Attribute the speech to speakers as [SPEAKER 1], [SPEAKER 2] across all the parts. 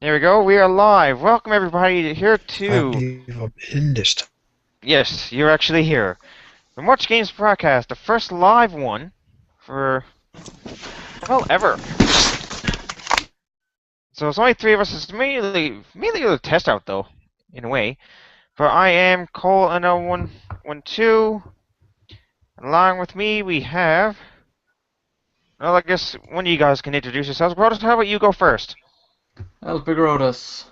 [SPEAKER 1] There we go. We are live. Welcome everybody here
[SPEAKER 2] I
[SPEAKER 1] to.
[SPEAKER 2] believe I'm in this time.
[SPEAKER 1] Yes, you're actually here. The Much Games broadcast, the first live one for ever. So it's only three of us. It's mainly a test out though, in a way. But I am Cole and 112. Along with me we have. Well, I guess one of you guys can introduce yourselves. Brothers, how about you go first?
[SPEAKER 3] Alpigrotus.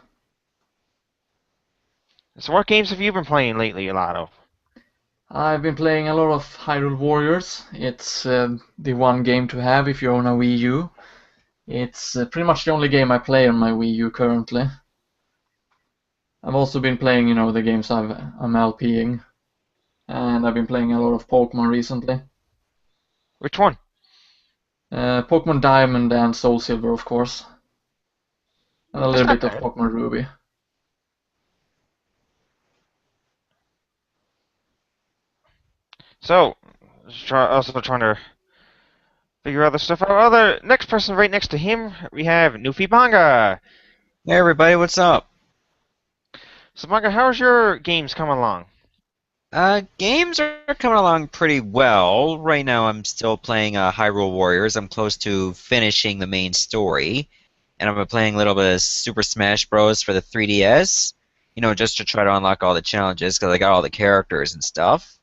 [SPEAKER 1] So what games have you been playing lately, a lot of?
[SPEAKER 3] I've been playing a lot of Hyrule Warriors. It's the one game to have if you own a Wii U. It's pretty much the only game I play on my Wii U currently. I've also been playing, the games I'm LPing, and I've been playing a lot of Pokemon recently.
[SPEAKER 1] Which one?
[SPEAKER 3] Pokemon Diamond and Soul Silver, of course, and a
[SPEAKER 1] That's
[SPEAKER 3] little
[SPEAKER 1] not
[SPEAKER 3] bit of
[SPEAKER 1] bad.
[SPEAKER 3] Pokemon Ruby.
[SPEAKER 1] So, also trying to figure other stuff out. Other next person right next to him, we have Nufi Banga.
[SPEAKER 4] Hey everybody, what's up?
[SPEAKER 1] So Banga, how's your games coming along?
[SPEAKER 4] Games are coming along pretty well. Right now I'm still playing Hyrule Warriors. I'm close to finishing the main story. And I've been playing a little bit of Super Smash Bros. For the 3DS. Just to try to unlock all the challenges, because I got all the characters and stuff.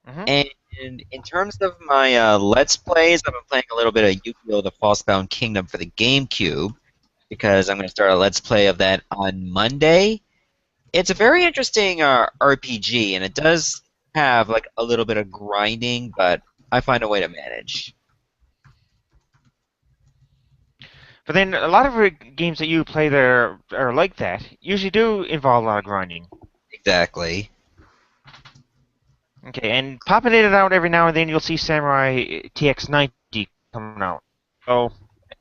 [SPEAKER 1] Hmm.
[SPEAKER 4] And in terms of my Let's Plays, I've been playing a little bit of Yu-Gi-Oh! The False-Bound Kingdom for the GameCube, because I'm going to start a Let's Play of that on Monday. It's a very interesting RPG, and it does have like a little bit of grinding, but I find a way to manage.
[SPEAKER 1] But then a lot of the games that you play there are like that usually do involve a lot of grinding.
[SPEAKER 4] Exactly.
[SPEAKER 1] Okay, and popping in and out every now and then you'll see Samurai TX90 coming out. So,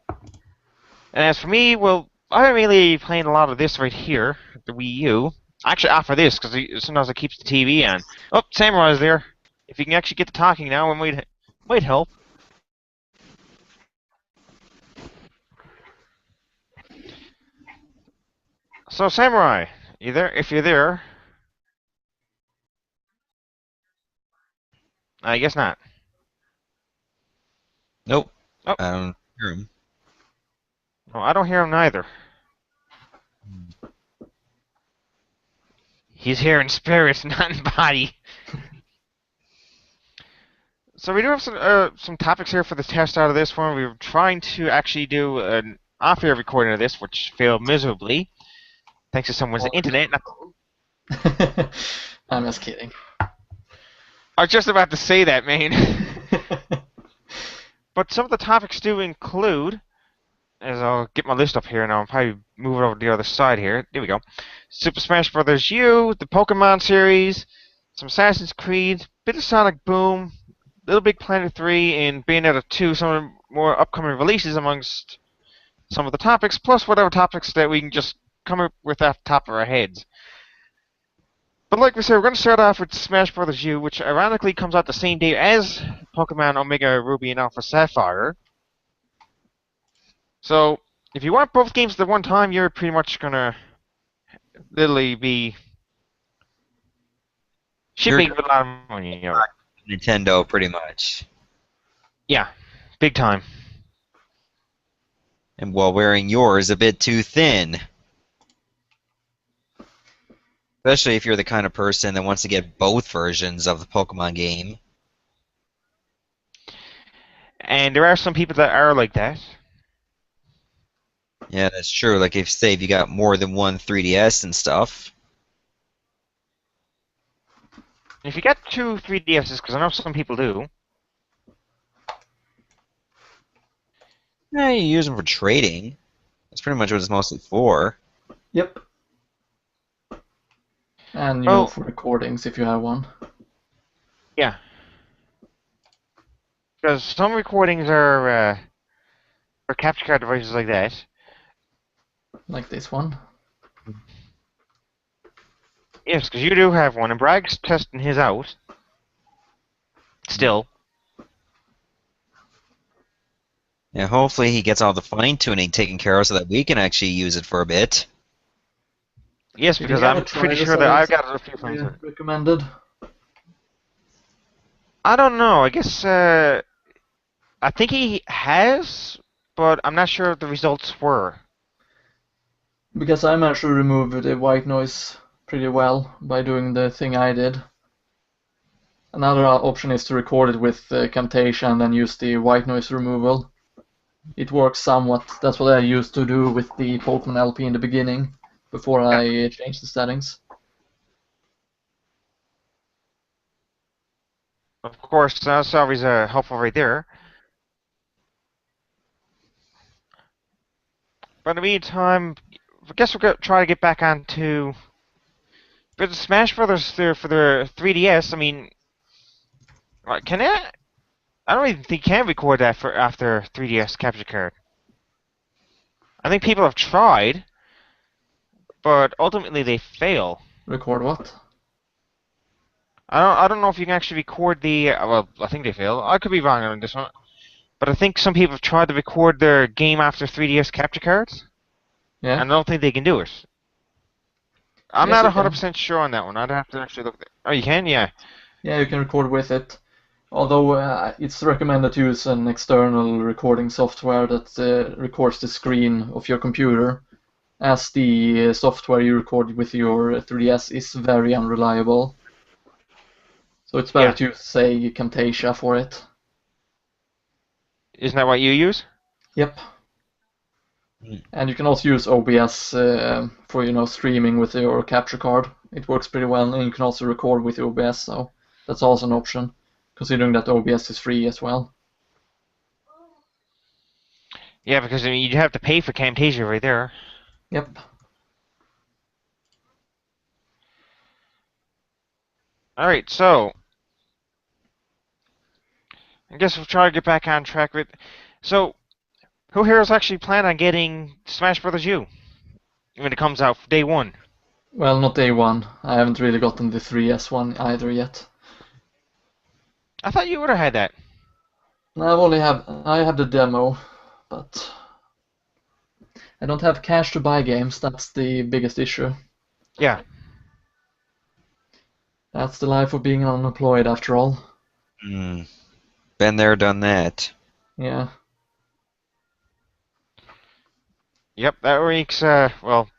[SPEAKER 1] and as for me, well, I'm really playing a lot of this right here, the Wii U. I actually opt for this because sometimes it keeps the TV on. Oh, Samurai's there. If you can actually get to talking now, it might help. So, Samurai, you there? If you're there, I guess not.
[SPEAKER 4] Nope.
[SPEAKER 1] Oh,
[SPEAKER 4] I don't hear him.
[SPEAKER 1] no, I don't hear him neither. He's here in spirit, not in body. So we do have some topics here for the test out of this one. We were trying to actually do an off-air recording of this, which failed miserably, thanks to someone's internet.
[SPEAKER 3] I'm just kidding.
[SPEAKER 1] I was just about to say that, man. But some of the topics do include, as I'll get my list up here and I'll probably move it over to the other side here. There we go. Super Smash Bros. U, the Pokemon series, some Assassin's Creed, bit of Sonic Boom, Little Big Planet 3, and Bayonetta 2, some of the more upcoming releases amongst some of the topics, plus whatever topics that we can just come up with off the top of our heads. But like we said, we're going to start off with Smash Bros. U, which ironically comes out the same day as Pokemon Omega Ruby and Alpha Sapphire. So, if you want both games at the one time, you're pretty much going to literally be
[SPEAKER 4] You're
[SPEAKER 1] shipping a lot of money.
[SPEAKER 4] Nintendo pretty much.
[SPEAKER 1] Yeah, big time.
[SPEAKER 4] And while wearing yours a bit too thin. Especially if you're the kind of person that wants to get both versions of the Pokemon game.
[SPEAKER 1] And there are some people that are like that.
[SPEAKER 4] Yeah, that's true. Like if you got more than one 3DS and stuff.
[SPEAKER 1] If you got two 3DSs, because I know some people do,
[SPEAKER 4] Yeah, you use them for trading. That's pretty much what it's mostly for.
[SPEAKER 3] Yep. And
[SPEAKER 1] well,
[SPEAKER 3] for recordings if you have one.
[SPEAKER 1] yeah. Because some recordings are for capture card devices like that.
[SPEAKER 3] Like this one.
[SPEAKER 1] Yes, because you do have one, and Bragg's testing his out. Still.
[SPEAKER 4] And hopefully he gets all the fine-tuning taken care of so that we can actually use it for a bit.
[SPEAKER 1] Yes,
[SPEAKER 3] Did he
[SPEAKER 1] because
[SPEAKER 3] ever
[SPEAKER 1] I'm
[SPEAKER 3] try
[SPEAKER 1] pretty
[SPEAKER 3] the
[SPEAKER 1] sure that I've
[SPEAKER 3] settings
[SPEAKER 1] got a few
[SPEAKER 3] we
[SPEAKER 1] friends.
[SPEAKER 3] recommended?
[SPEAKER 1] I don't know. I guess I think he has, but I'm not sure what the results were.
[SPEAKER 3] Because I managed to remove the white noise pretty well by doing the thing I did. Another option is to record it with Camtasia and then use the white noise removal. It works somewhat. That's what I used to do with the Pokemon LP in the beginning, before I changed the settings.
[SPEAKER 1] Of course, that's always helpful right there. But in the meantime, I guess we're gonna try to get back onto. But the Smash Brothers there for the 3DS. I mean, can it? I don't even think you can record that for after 3DS capture card. I think people have tried, but ultimately they fail.
[SPEAKER 3] Record what?
[SPEAKER 1] I don't know if you can actually record the. Well, I think they fail. I could be wrong on this one, but I think some people have tried to record their game after 3DS capture cards,
[SPEAKER 3] Yeah?
[SPEAKER 1] and I don't think they can do it. I'm
[SPEAKER 3] Yes,
[SPEAKER 1] not
[SPEAKER 3] you can.
[SPEAKER 1] 100% sure on that one. I'd have to actually look. Oh, you can? Yeah.
[SPEAKER 3] Yeah, you can record with it. Although it's recommended to use an external recording software that records the screen of your computer, as the software you record with your 3DS is very unreliable. So it's better
[SPEAKER 1] Yeah.
[SPEAKER 3] to use, say, Camtasia for it.
[SPEAKER 1] Isn't that what you use?
[SPEAKER 3] Yep. And you can also use OBS for streaming with your capture card. It works pretty well, and you can also record with OBS, so that's also an option, considering that OBS is free as well.
[SPEAKER 1] Yeah, because I mean, you'd have to pay for Camtasia right there.
[SPEAKER 3] Yep.
[SPEAKER 1] All right, so I guess we'll try to get back on track with. So, who here is actually planning on getting Smash Brothers U when it comes out day one?
[SPEAKER 3] Well, not day one. I haven't really gotten the 3S one either yet.
[SPEAKER 1] I thought you would have had that.
[SPEAKER 3] I have the demo, but I don't have cash to buy games. That's the biggest issue.
[SPEAKER 1] Yeah.
[SPEAKER 3] That's the life of being unemployed, after all.
[SPEAKER 4] Mm. Been there, done that.
[SPEAKER 3] Yeah.
[SPEAKER 1] Yep, that week's, well,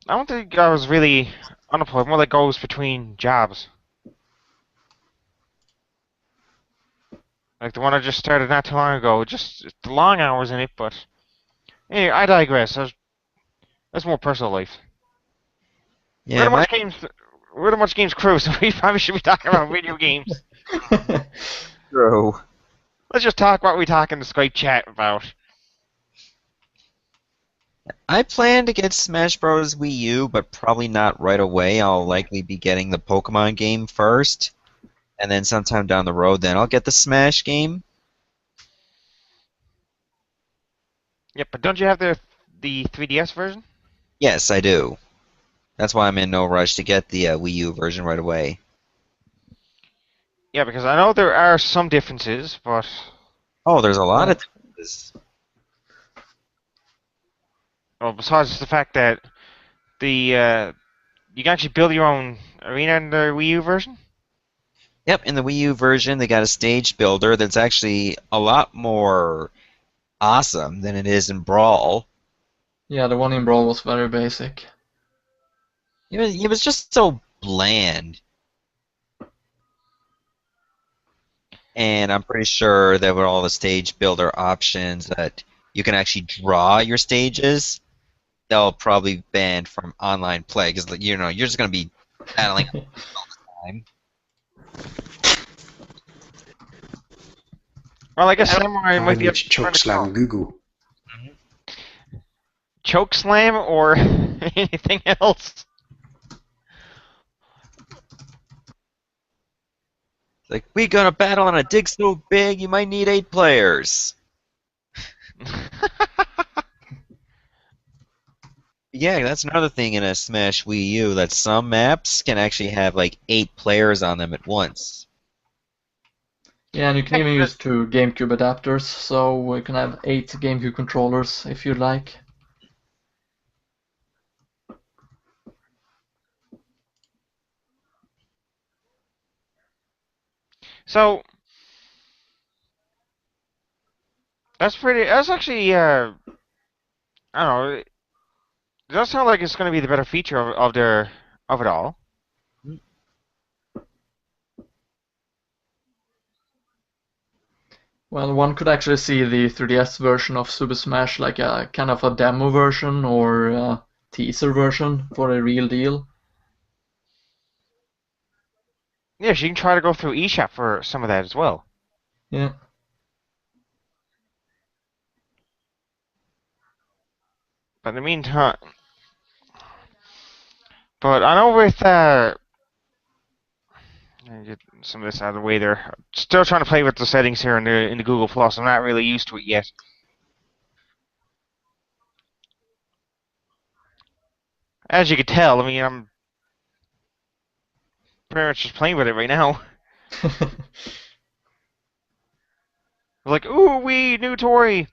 [SPEAKER 1] I don't think I was really unemployed, more like goes between jobs. Like the one I just started not too long ago, just the long hours in it, but anyway, I digress. That's more personal life. We're
[SPEAKER 4] Yeah,
[SPEAKER 1] the
[SPEAKER 4] my
[SPEAKER 1] much games, we're the much games crew, so we probably should be talking about video games.
[SPEAKER 4] true.
[SPEAKER 1] Let's just talk what we talk in the Skype chat about.
[SPEAKER 4] I plan to get Smash Bros. Wii U, but probably not right away. I'll likely be getting the Pokemon game first, and then sometime down the road, then I'll get the Smash game.
[SPEAKER 1] Yep, but don't you have the 3DS version?
[SPEAKER 4] Yes, I do. That's why I'm in no rush to get the Wii U version right away.
[SPEAKER 1] Yeah, because I know there are some differences, but
[SPEAKER 4] Oh, there's a lot of
[SPEAKER 3] What?
[SPEAKER 4] differences.
[SPEAKER 1] well, besides the fact that the you can actually build your own arena in the Wii U version.
[SPEAKER 4] Yep, in the Wii U version, they got a stage builder that's actually a lot more awesome than it is in Brawl.
[SPEAKER 3] Yeah, the one in Brawl was very basic.
[SPEAKER 4] It was just so bland. And I'm pretty sure that with all the stage builder options that you can actually draw your stages, they'll probably be banned from online play because you're just gonna be battling all the time.
[SPEAKER 1] Well, I guess Samurai
[SPEAKER 2] I
[SPEAKER 1] might be
[SPEAKER 2] need
[SPEAKER 1] able
[SPEAKER 2] to
[SPEAKER 1] to turn
[SPEAKER 2] choke
[SPEAKER 1] the call.
[SPEAKER 2] slam Google.
[SPEAKER 1] Choke slam or anything else.
[SPEAKER 4] Like, we gonna battle on a dig so big you might need 8 players. Yeah, that's another thing in a Smash Wii U that some maps can actually have like 8 players on them at once.
[SPEAKER 3] Yeah, and you can even use two GameCube adapters, so we can have 8 GameCube controllers if you'd like.
[SPEAKER 1] So that's pretty. That's actually. I don't know. It does sound like it's going to be the better feature of it all.
[SPEAKER 3] Well, one could actually see the 3DS version of Super Smash like a kind of a demo version or a teaser version for a real deal.
[SPEAKER 1] Yeah, so you can try to go through eShop for some of that as well.
[SPEAKER 3] Yeah.
[SPEAKER 1] But in the meantime, but I know with get some of this out of the way there. Still trying to play with the settings here in the Google Plus. I'm not really used to it yet. As you can tell, I mean, I'm pretty much just playing with it right now. Like, ooh, wee, new toy.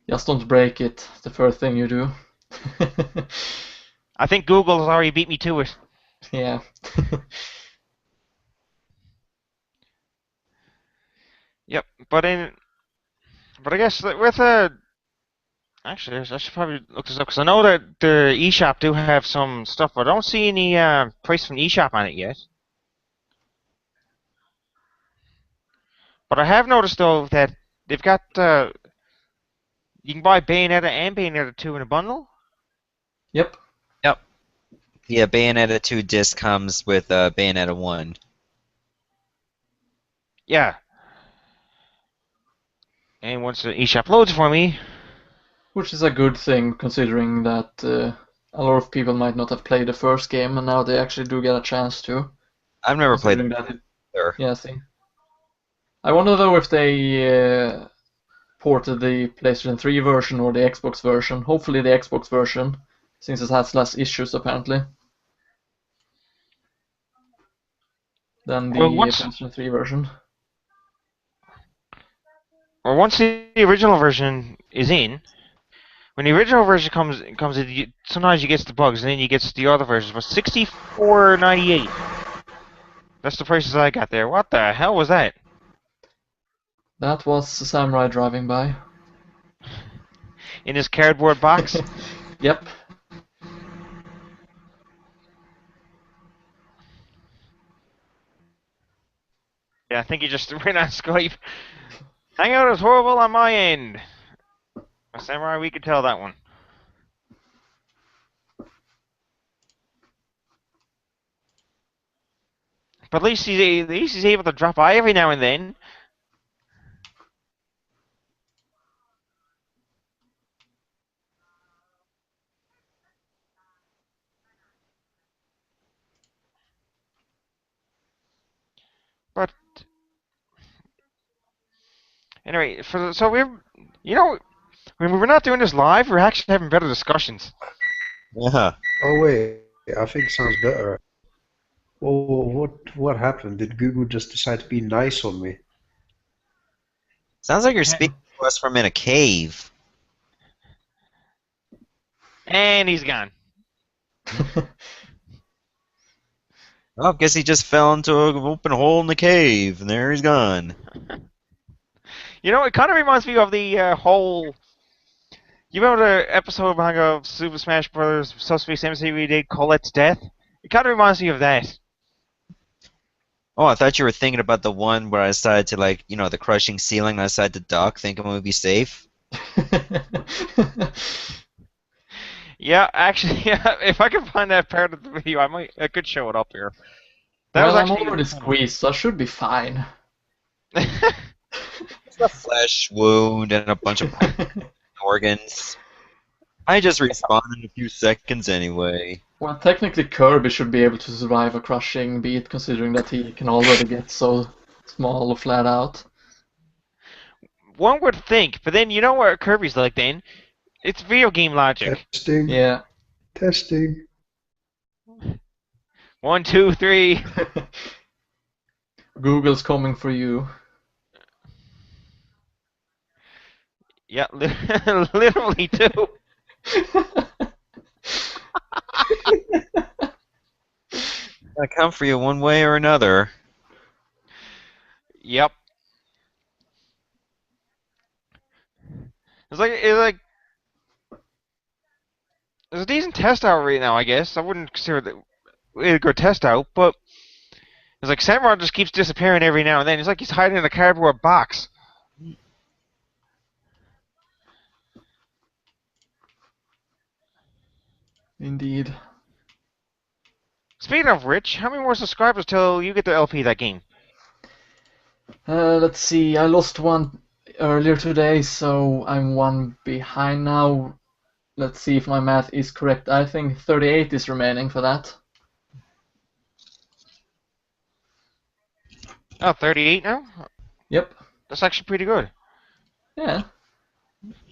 [SPEAKER 3] Just don't break it, the first thing you do.
[SPEAKER 1] I think Google has already beat me to it.
[SPEAKER 3] Yeah.
[SPEAKER 1] Yep, but I guess that with actually, I should probably look this up because I know that the eShop do have some stuff, but I don't see any price from eShop on it yet. But I have noticed though that they've got you can buy Bayonetta and Bayonetta 2 in a bundle.
[SPEAKER 3] Yep.
[SPEAKER 4] Yep. Yeah, Bayonetta 2 disc comes with Bayonetta 1.
[SPEAKER 1] Yeah. And once the eShop loads for me,
[SPEAKER 3] Which is a good thing considering that a lot of people might not have played the first game and now they actually do get a chance to.
[SPEAKER 4] I've never played
[SPEAKER 3] Considering that it,
[SPEAKER 4] either.
[SPEAKER 3] yeah, see. I wonder though if they ported the PlayStation 3 version or the Xbox version. Hopefully the Xbox version, since it has less issues apparently than
[SPEAKER 1] well,
[SPEAKER 3] the PlayStation 3 version.
[SPEAKER 1] once the original version is in, when the original version comes in, sometimes you get the bugs, and then you get the other versions. But 64.98. That's the prices I got there. What the hell was that?
[SPEAKER 3] That was a samurai driving by.
[SPEAKER 1] In this cardboard box?
[SPEAKER 3] Yep.
[SPEAKER 1] Yeah, I think you just went on Skype. Hangout is horrible on my end. Samurai, we could tell that one. But at least he's able to drop by every now and then. But anyway, so when we're not doing this live, we're actually having better discussions.
[SPEAKER 4] Yeah.
[SPEAKER 2] Oh wait, I think it sounds better. Oh, what happened? Did Google just decide to be nice on me?
[SPEAKER 4] Sounds like you're speaking to us from in a cave.
[SPEAKER 1] And he's gone.
[SPEAKER 4] Oh, guess he just fell into an open hole in the cave, and there he's gone.
[SPEAKER 1] You know, it kind of reminds me of the whole. You remember the episode of Super Smash Bros. Subspace Embassy we did, Colette's Death? It kind of reminds me of that.
[SPEAKER 4] Oh, I thought you were thinking about the one where I decided to, like, the crushing ceiling, and I decided to duck, thinking it would be safe.
[SPEAKER 1] Yeah, actually, yeah, if I can find that part of the video, I could show it up here. That
[SPEAKER 3] Well,
[SPEAKER 1] was
[SPEAKER 3] I'm
[SPEAKER 1] actually
[SPEAKER 3] already squeezed, so I should be fine.
[SPEAKER 4] It's a flesh wound and a bunch of organs. I just respawn in a few seconds anyway.
[SPEAKER 3] Well, technically Kirby should be able to survive a crushing beat, considering that he can already get so small flat out.
[SPEAKER 1] One would think, but then you know what Kirby's like then? It's video game logic.
[SPEAKER 2] Testing,
[SPEAKER 3] Yeah.
[SPEAKER 2] testing.
[SPEAKER 1] 1, 2, 3.
[SPEAKER 3] Google's coming for you.
[SPEAKER 1] Yeah, literally too.
[SPEAKER 4] Gonna come for you one way or another.
[SPEAKER 1] Yep. It's like there's a decent test out right now, I guess. I wouldn't consider that a good test out, but it's like Samurai just keeps disappearing every now and then. It's like he's hiding in a cardboard box.
[SPEAKER 3] Indeed.
[SPEAKER 1] Speaking of which, how many more subscribers till you get the LP that game?
[SPEAKER 3] Let's see, I lost one earlier today, so I'm one behind now. Let's see if my math is correct. I think 38 is remaining for that.
[SPEAKER 1] Oh, 38 now?
[SPEAKER 3] Yep.
[SPEAKER 1] That's actually pretty good.
[SPEAKER 3] Yeah.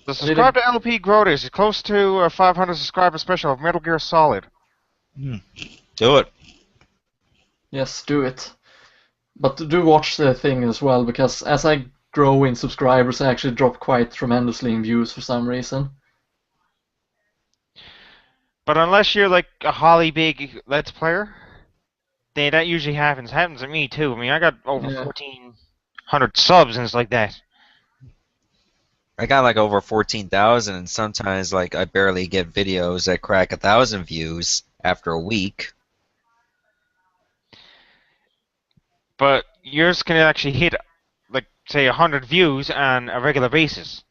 [SPEAKER 1] The subscribe to LP Grody is close to a 500 subscriber special of Metal Gear Solid.
[SPEAKER 4] Do it.
[SPEAKER 3] Yes, do it. But do watch the thing as well, because as I grow in subscribers, I actually drop quite tremendously in views for some reason.
[SPEAKER 1] But unless you're like a Holly big Let's Player, then that usually happens. Happens to me too. I mean, I got over
[SPEAKER 3] Yeah.
[SPEAKER 1] 1,400 subs and it's like that.
[SPEAKER 4] I got like over 14,000, and sometimes like I barely get videos that crack 1,000 views after a week.
[SPEAKER 1] But yours can actually hit, like, say, 100 views on a regular basis.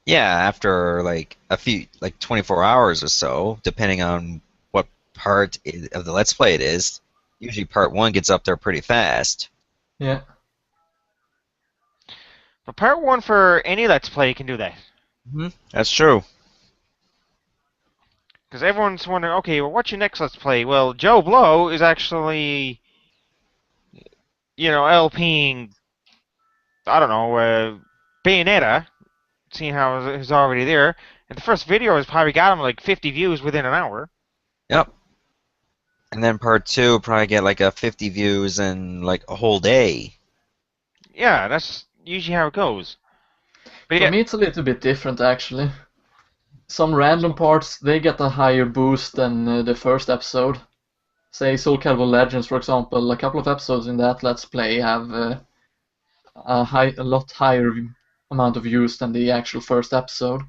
[SPEAKER 4] Yeah, after like a few, like 24 hours or so, depending on what part of the Let's Play it is. Usually part 1 gets up there pretty fast.
[SPEAKER 3] Yeah.
[SPEAKER 1] But part 1 for any Let's Play can do that.
[SPEAKER 4] That's true.
[SPEAKER 1] Because everyone's wondering, okay, well, what's your next Let's Play? Well, Joe Blow is actually, LPing, I don't know, Bayonetta, seeing how it's already there. And the first video has probably got him like 50 views within an hour.
[SPEAKER 4] Yep. And then part 2 probably get like a 50 views in like a whole day.
[SPEAKER 1] Yeah, that's usually how it goes. But
[SPEAKER 3] For
[SPEAKER 1] yeah,
[SPEAKER 3] me, it's a little bit different actually. Some random parts, they get a higher boost than the first episode. Say Soul Calibur Legends, for example, a couple of episodes in that Let's Play have a lot higher amount of views than the actual first episode.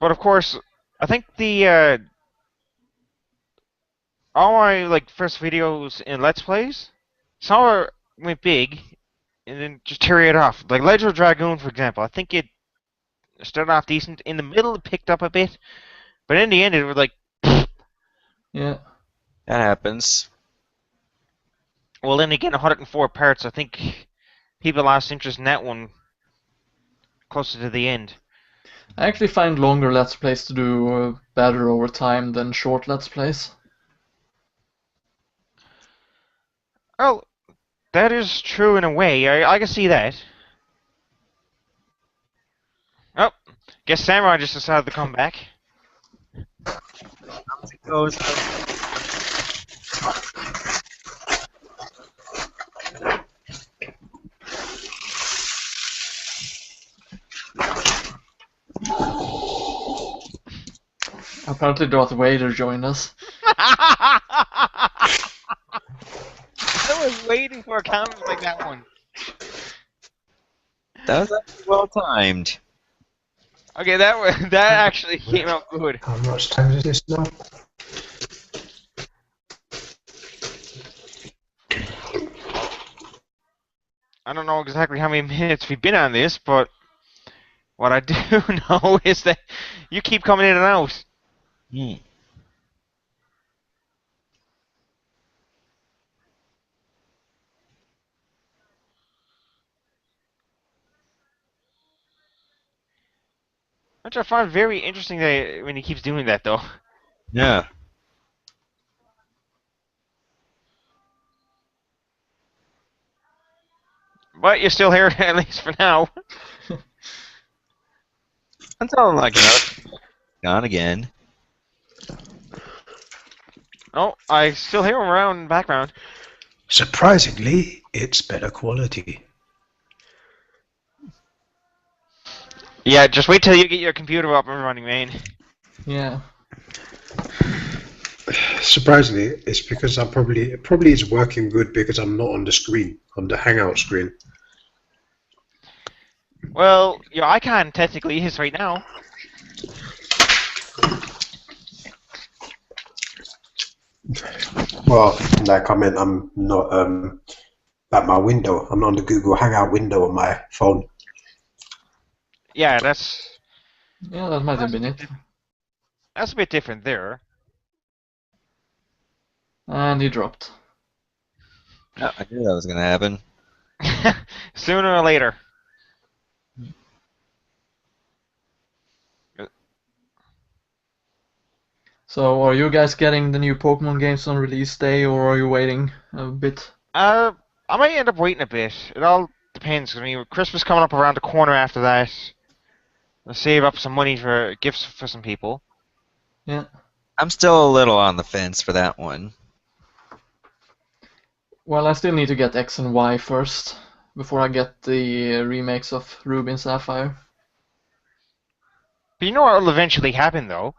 [SPEAKER 1] but of course, I think the all my like first videos in Let's Plays, some are went big, and then just tear off. Like Legend of Dragoon, for example, I think it started off decent. In the middle, it picked up a bit, but in the end, it was like,
[SPEAKER 3] Yeah.
[SPEAKER 4] That happens.
[SPEAKER 1] well, then again, 104 parts. I think people lost interest in that one closer to the end.
[SPEAKER 3] I actually find longer Let's Plays to do better over time than short Let's Plays.
[SPEAKER 1] Well, that is true in a way. I can see that. Oh, guess Samurai just decided to come back.
[SPEAKER 4] It goes.
[SPEAKER 3] Apparently Darth Vader joined us.
[SPEAKER 1] I was waiting for a comment like that one.
[SPEAKER 4] That was actually well timed.
[SPEAKER 1] Okay, that actually came out good.
[SPEAKER 2] How much time is this now?
[SPEAKER 1] I don't know exactly how many minutes we've been on this, but what I do know is that you keep coming in and out. Which I find very interesting that when he keeps doing that, though.
[SPEAKER 4] Yeah.
[SPEAKER 1] But you're still here, at least for now.
[SPEAKER 4] Until like another gone again.
[SPEAKER 1] Oh, I still hear him around in the background.
[SPEAKER 2] Surprisingly, it's better quality.
[SPEAKER 1] Yeah, just wait till you get your computer up and running, man.
[SPEAKER 3] Yeah.
[SPEAKER 2] Surprisingly, it's because I'm probably it's working good because I'm not on the screen, on the Hangout screen.
[SPEAKER 1] Well, your icon technically is right now.
[SPEAKER 2] Well, like I'm not at my window. I'm not on the Google Hangout window on my phone.
[SPEAKER 1] Yeah, that's
[SPEAKER 3] Yeah, that might have been it.
[SPEAKER 1] a bit different there.
[SPEAKER 3] And he dropped.
[SPEAKER 4] Oh, I knew that was gonna happen.
[SPEAKER 1] Sooner or later.
[SPEAKER 3] So, are you guys getting the new Pokemon games on release day, or are you waiting a bit?
[SPEAKER 1] I might end up waiting a bit. It all depends. I mean, with Christmas coming up around the corner after that, I'll save up some money for gifts for some people.
[SPEAKER 3] Yeah.
[SPEAKER 4] I'm still a little on the fence for that one.
[SPEAKER 3] Well, I still need to get X and Y first, before I get the remakes of Ruby and Sapphire.
[SPEAKER 1] But you know what will eventually happen, though?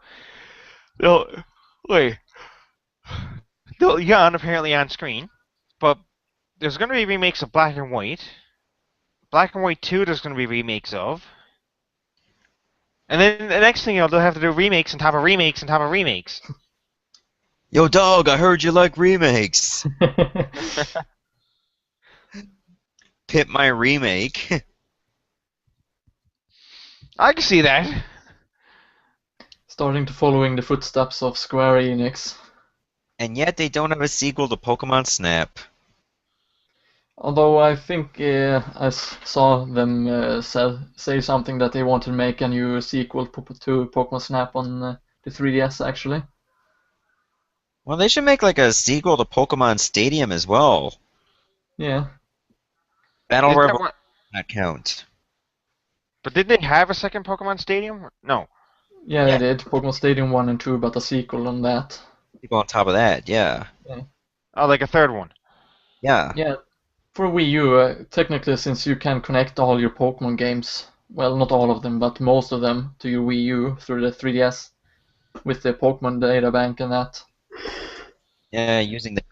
[SPEAKER 1] Wait. They'll yawn apparently on screen, but there's going to be remakes of Black and White. Black and White 2 there's going to be remakes of. And then the next thing you know, they'll have to do remakes on top of remakes on top of remakes.
[SPEAKER 4] Yo, dog, I heard you like remakes. Pit my remake.
[SPEAKER 1] I can see that.
[SPEAKER 3] Starting to following the footsteps of Square Enix.
[SPEAKER 4] And yet they don't have a sequel to Pokemon Snap.
[SPEAKER 3] Although I think I saw them say something that they want to make a new sequel to Pokemon Snap on the 3DS actually.
[SPEAKER 4] Well, they should make like a sequel to Pokemon Stadium as well.
[SPEAKER 3] Yeah.
[SPEAKER 4] Battle
[SPEAKER 1] Isn't that
[SPEAKER 4] Revolution
[SPEAKER 1] what-
[SPEAKER 4] not count.
[SPEAKER 1] But did they have a second Pokemon Stadium? No.
[SPEAKER 3] Yeah,
[SPEAKER 4] Yeah.
[SPEAKER 3] they did. Pokemon Stadium 1 and 2, but a sequel on that.
[SPEAKER 4] Sequel on top of that, yeah.
[SPEAKER 1] Oh, like a third one.
[SPEAKER 4] Yeah.
[SPEAKER 3] Yeah, for Wii U, technically, since you can connect all your Pokemon games, well, not all of them, but most of them, to your Wii U through the 3DS with the Pokemon data bank and that.
[SPEAKER 4] Yeah, using the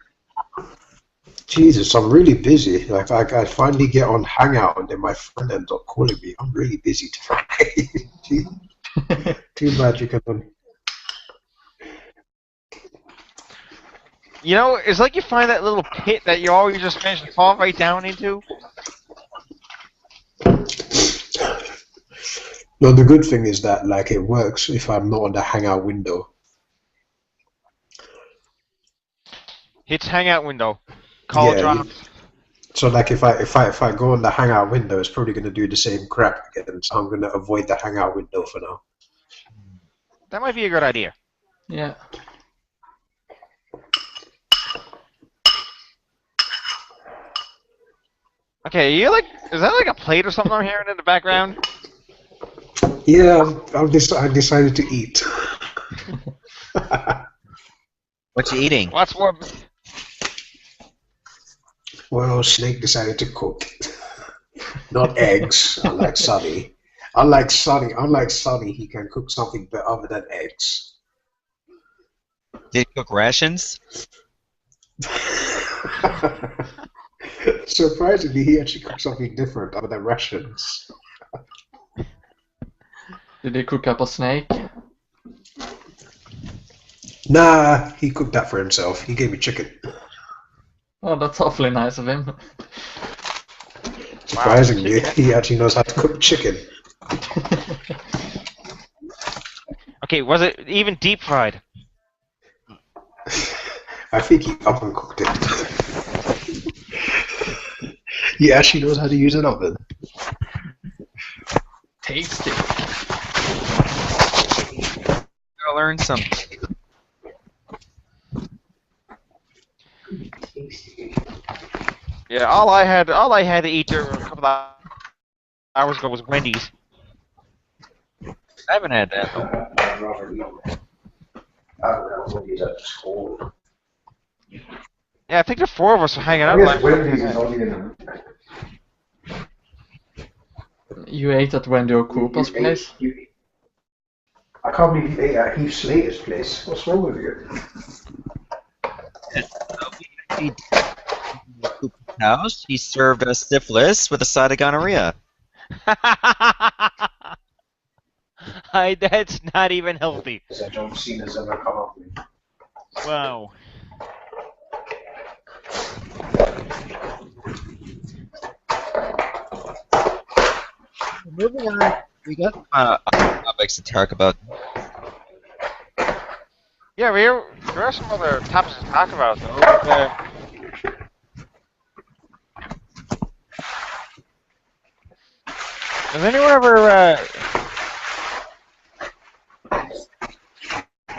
[SPEAKER 2] Jesus, I'm really busy. Like I finally get on Hangout and then my friend ends up calling me. I'm really busy today. Too bad you can only.
[SPEAKER 1] You know, it's like you find that little pit that you always just manage to fall right down into.
[SPEAKER 2] No, the good thing is that like it works if I'm not on the Hangout window.
[SPEAKER 1] Hits Hangout window. Call
[SPEAKER 2] Yeah,
[SPEAKER 1] drops.
[SPEAKER 2] So like if I go on the Hangout window, it's probably gonna do the same crap again. So I'm gonna avoid the Hangout window for now.
[SPEAKER 1] That might be a good idea.
[SPEAKER 3] Yeah.
[SPEAKER 1] Okay, is that like a plate or something I'm hearing in the background?
[SPEAKER 2] Yeah, I decided to eat.
[SPEAKER 4] what you eating?
[SPEAKER 1] What's what?
[SPEAKER 2] Well, Snake decided to cook. Not eggs, unlike Sunny. Unlike Sunny, he can cook something other than eggs.
[SPEAKER 4] Did you cook rations?
[SPEAKER 2] Surprisingly, he actually cooked something different other than rations.
[SPEAKER 3] Did they cook up a snake?
[SPEAKER 2] Nah, he cooked that for himself. He gave me chicken.
[SPEAKER 3] Oh, that's awfully nice of him.
[SPEAKER 2] Surprisingly,
[SPEAKER 1] Wow,
[SPEAKER 2] he actually knows how to cook chicken.
[SPEAKER 1] Okay, was it even deep fried?
[SPEAKER 2] I think he oven cooked it. He actually knows how to use an oven.
[SPEAKER 3] Tasty.
[SPEAKER 4] Gotta learn something.
[SPEAKER 1] Yeah, all I had to eat there a couple of hours ago was Wendy's.
[SPEAKER 4] I haven't had that though.
[SPEAKER 2] I'd rather eat Wendy's at school.
[SPEAKER 1] Yeah, I think the four of us are hanging
[SPEAKER 2] I
[SPEAKER 1] out.
[SPEAKER 2] guess
[SPEAKER 1] Like,
[SPEAKER 2] Wendy's is only in
[SPEAKER 3] You ate at Wendy or Koopa's place?
[SPEAKER 2] I can't believe you ate at Heath Slater's place. What's wrong with you?
[SPEAKER 4] We house. He served us syphilis with a side of gonorrhea.
[SPEAKER 1] That's not even healthy.
[SPEAKER 2] I don't see this ever come up with.
[SPEAKER 1] Wow.
[SPEAKER 4] Moving on, we got other topics to talk about.
[SPEAKER 1] Yeah, there are some other topics to talk about, though. Has anyone ever,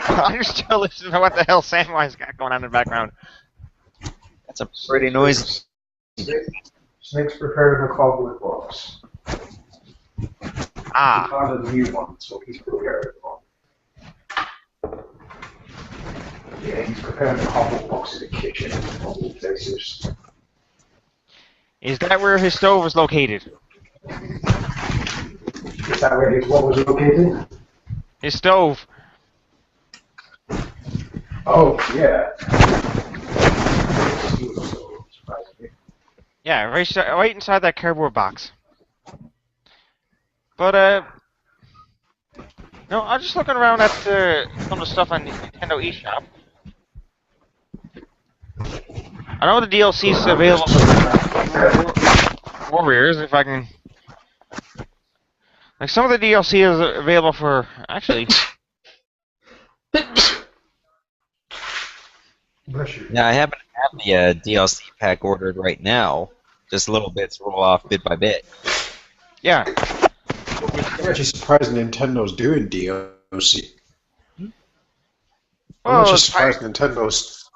[SPEAKER 1] I'm still listening to what the hell Samwise's got going on in the background.
[SPEAKER 4] That's a pretty noisy.
[SPEAKER 2] Snake's preparing a cardboard box.
[SPEAKER 1] Ah.
[SPEAKER 2] He found a new one, so he's preparing one. Yeah, he's preparing a cardboard box in the kitchen of all places.
[SPEAKER 1] Is that where his stove is located?
[SPEAKER 2] Is that where his what was located?
[SPEAKER 1] His stove.
[SPEAKER 2] Oh, yeah.
[SPEAKER 1] Yeah, right inside that cardboard box. But, no, I'm just looking around at some of the stuff on Nintendo eShop. I know the DLC is available for Warriors, if I can... Like, some of the DLC is available for... Actually...
[SPEAKER 2] Bless you.
[SPEAKER 4] Yeah, I happen to have the DLC pack ordered right now. Just little bits roll off bit by bit.
[SPEAKER 1] Yeah.
[SPEAKER 2] I'm actually surprised Nintendo's doing DLC. I'm
[SPEAKER 1] Well,
[SPEAKER 2] actually surprised Nintendo's.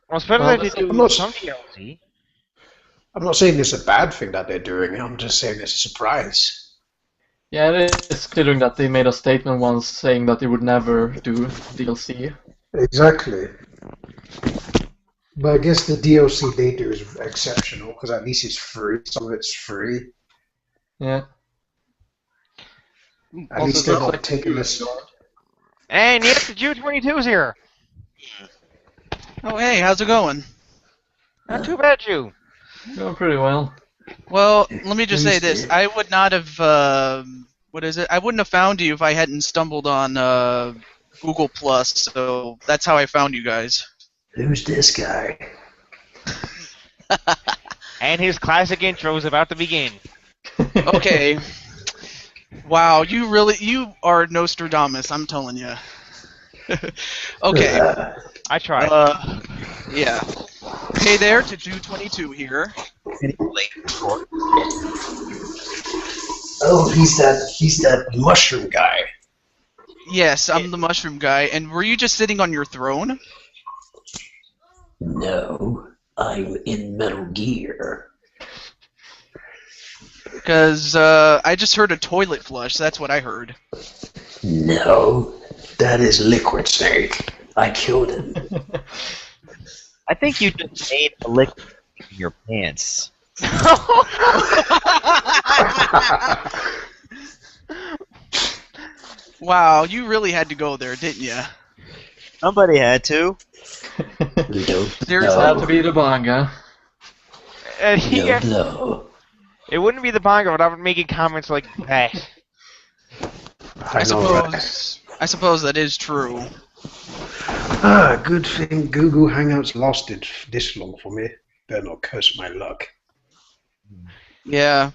[SPEAKER 1] Well, it's better that they do
[SPEAKER 2] I'm not-
[SPEAKER 1] some DLC.
[SPEAKER 2] I'm not saying it's a bad thing that they're doing. I'm just saying it's a surprise.
[SPEAKER 3] Yeah, it is considering that they made a statement once saying that they would never do DLC.
[SPEAKER 2] Exactly. But I guess the DLC they do is exceptional because at least it's free. Some of it's free.
[SPEAKER 3] Yeah.
[SPEAKER 2] At
[SPEAKER 3] Also,
[SPEAKER 2] least they're
[SPEAKER 3] looks
[SPEAKER 2] not
[SPEAKER 3] like
[SPEAKER 2] taking this.
[SPEAKER 1] And yes, the Jew22's here.
[SPEAKER 5] Oh, hey, how's it going?
[SPEAKER 1] Not too bad, Jew.
[SPEAKER 3] Going pretty well.
[SPEAKER 5] Well, let me just say this. I would not have, what is it? I wouldn't have found you if I hadn't stumbled on Google Plus, so that's how I found you guys.
[SPEAKER 2] Who's this guy?
[SPEAKER 1] And his classic intro is about to begin.
[SPEAKER 5] Okay. Wow, you are Nostradamus, I'm telling you. Okay.
[SPEAKER 1] I tried.
[SPEAKER 5] Yeah. Hey there, to Jew22 here.
[SPEAKER 2] Oh, he's that mushroom guy.
[SPEAKER 5] Yes, I'm the mushroom guy, and were you just sitting on your throne?
[SPEAKER 6] No, I'm in Metal Gear.
[SPEAKER 5] Because I just heard a toilet flush, that's what I heard.
[SPEAKER 6] No, that is Liquid Snake. I killed him.
[SPEAKER 4] I think you just made a lick in your pants.
[SPEAKER 5] Wow, you really had to go there, didn't you?
[SPEAKER 4] Somebody had to.
[SPEAKER 6] No,
[SPEAKER 5] Seriously?
[SPEAKER 3] Had to be the manga.
[SPEAKER 1] Yeah,
[SPEAKER 6] no.
[SPEAKER 1] it wouldn't be the manga without making comments like that.
[SPEAKER 5] I suppose that is true.
[SPEAKER 2] Ah, good thing Google Hangouts lasted this long for me. Better not curse my luck.
[SPEAKER 5] Yeah.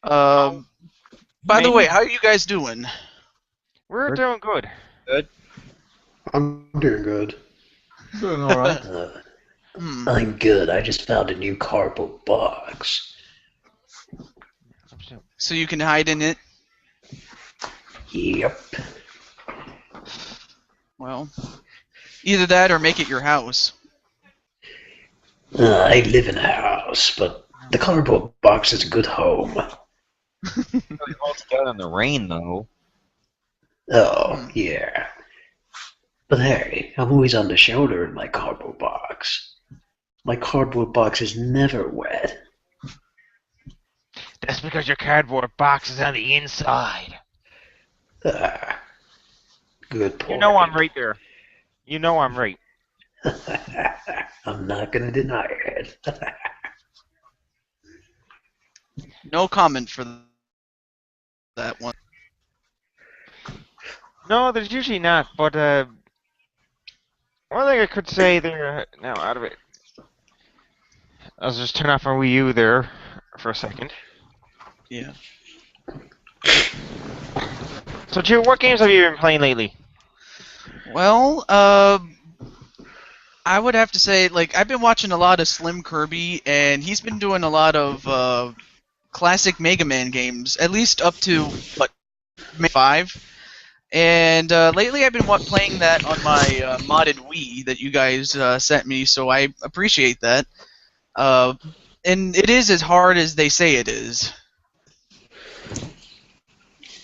[SPEAKER 5] By the way, how are you guys doing?
[SPEAKER 1] We're doing good.
[SPEAKER 2] I'm doing good.
[SPEAKER 3] Doing alright.
[SPEAKER 6] I'm good. I just found a new cardboard box.
[SPEAKER 5] So you can hide in it?
[SPEAKER 6] Yep.
[SPEAKER 5] Well, either that or make it your house.
[SPEAKER 6] I live in a house, but the cardboard box is a good home.
[SPEAKER 4] Really holds together in the rain, though.
[SPEAKER 6] Oh, yeah. But hey, I'm always on the shoulder in my cardboard box. My cardboard box is never wet.
[SPEAKER 1] That's because your cardboard box is on the inside.
[SPEAKER 6] Ah, good point.
[SPEAKER 1] You know I'm right there. You know I'm right.
[SPEAKER 6] I'm not gonna deny it.
[SPEAKER 5] No comment for that one.
[SPEAKER 1] No, there's usually not, but one thing I could say there, now out of it. I'll just turn off my Wii U there for a second.
[SPEAKER 5] Yeah.
[SPEAKER 1] So, Drew, what games have you been playing lately?
[SPEAKER 5] Well, I would have to say, like, I've been watching a lot of Slim Kirby, and he's been doing a lot of classic Mega Man games, at least up to, what, Mega 5. And lately I've been playing that on my modded Wii that you guys sent me, so I appreciate that. And it is as hard as they say it is.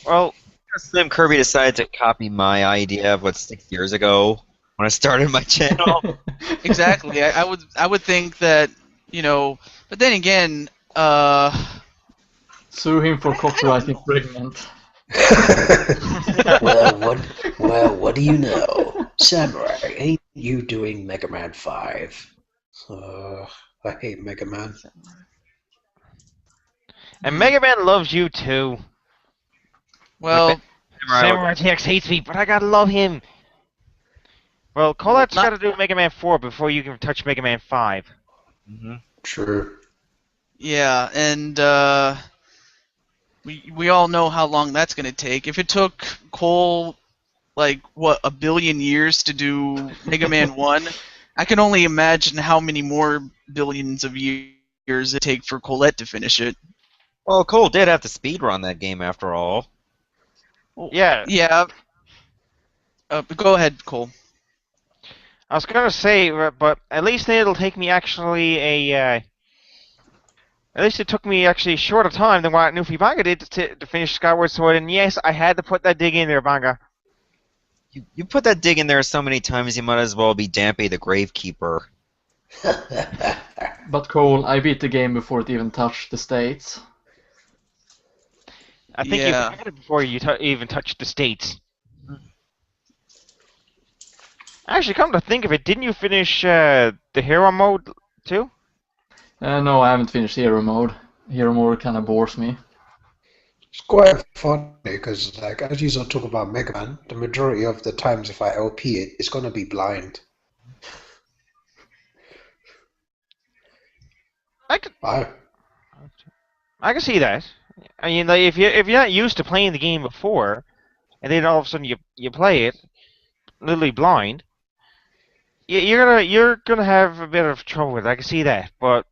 [SPEAKER 1] Well,
[SPEAKER 4] Slim Kirby decided to copy my idea of 6 years ago when I started my channel.
[SPEAKER 5] Exactly. I would think that, you know, but then again,
[SPEAKER 3] Sue him for copyright infringement.
[SPEAKER 6] Well, what do you know? Samurai, ain't you doing Mega Man 5?
[SPEAKER 2] I hate Mega Man.
[SPEAKER 1] and Mega Man loves you too.
[SPEAKER 5] well,
[SPEAKER 1] Samurai TX hates me, but I gotta love him. Well, Colette's
[SPEAKER 5] Not-
[SPEAKER 1] gotta do Mega Man 4 before you can touch Mega Man 5.
[SPEAKER 4] Mm-hmm.
[SPEAKER 2] True.
[SPEAKER 5] yeah, and we all know how long that's going to take. If it took Cole, like, what, 1 billion years to do Mega Man 1, I can only imagine how many more billions of years it take for Colette to finish it.
[SPEAKER 4] Well, Cole did have to speedrun that game after all.
[SPEAKER 1] Yeah,
[SPEAKER 5] Yeah. Go ahead, Cole.
[SPEAKER 1] I was gonna say, but at least it'll take me actually at least it took me actually a shorter time than what Nufi Banga did to finish Skyward Sword, and yes, I had to put that dig in there, Banga.
[SPEAKER 4] You put that dig in there so many times, you might as well be Dampé the Gravekeeper.
[SPEAKER 3] But Cole, I beat the game before it even touched the States.
[SPEAKER 1] I think you
[SPEAKER 5] Yeah.
[SPEAKER 1] had it before you even touched the States. Actually, come to think of it, didn't you finish the hero mode too?
[SPEAKER 3] No, I haven't finished Hero Mode. Hero Mode kind of bores me.
[SPEAKER 2] It's quite funny because, like, as you talk about Mega Man, the majority of the times if I LP it, it's gonna be blind.
[SPEAKER 1] I can see that. I mean, like, if you're not used to playing the game before, and then all of a sudden you play it, literally blind, you're gonna have a bit of trouble with it. I can see that. But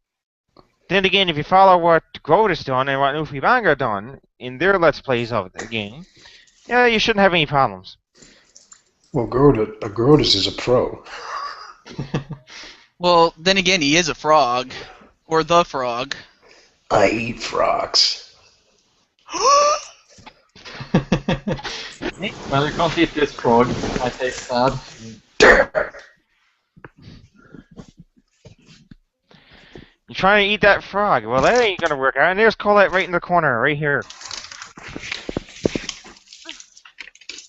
[SPEAKER 1] then again, if you follow what Grody's done and what Nufi Banga done in their Let's Plays of the game, yeah, you shouldn't have any problems.
[SPEAKER 2] Well, Grodus is a pro.
[SPEAKER 5] Well, then again, he is a frog. Or the frog.
[SPEAKER 6] I eat frogs.
[SPEAKER 3] Well, you can't eat this frog. I taste bad.
[SPEAKER 6] Damn it.
[SPEAKER 1] You're trying to eat that frog. Well, that ain't gonna work out. And there's Colette right in the corner, right here.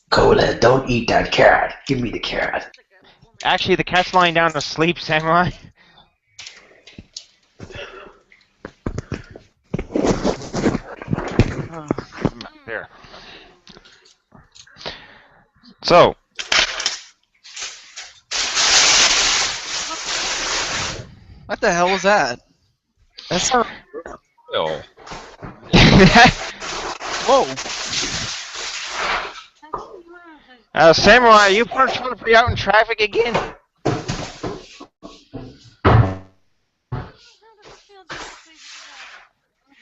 [SPEAKER 6] Colette, don't eat that cat. Give me the cat.
[SPEAKER 1] Actually, the cat's lying down to sleep, Samurai. There. So.
[SPEAKER 5] What the hell was that?
[SPEAKER 4] That's not real.
[SPEAKER 5] Whoa.
[SPEAKER 1] Samurai, you trying to be out in traffic again?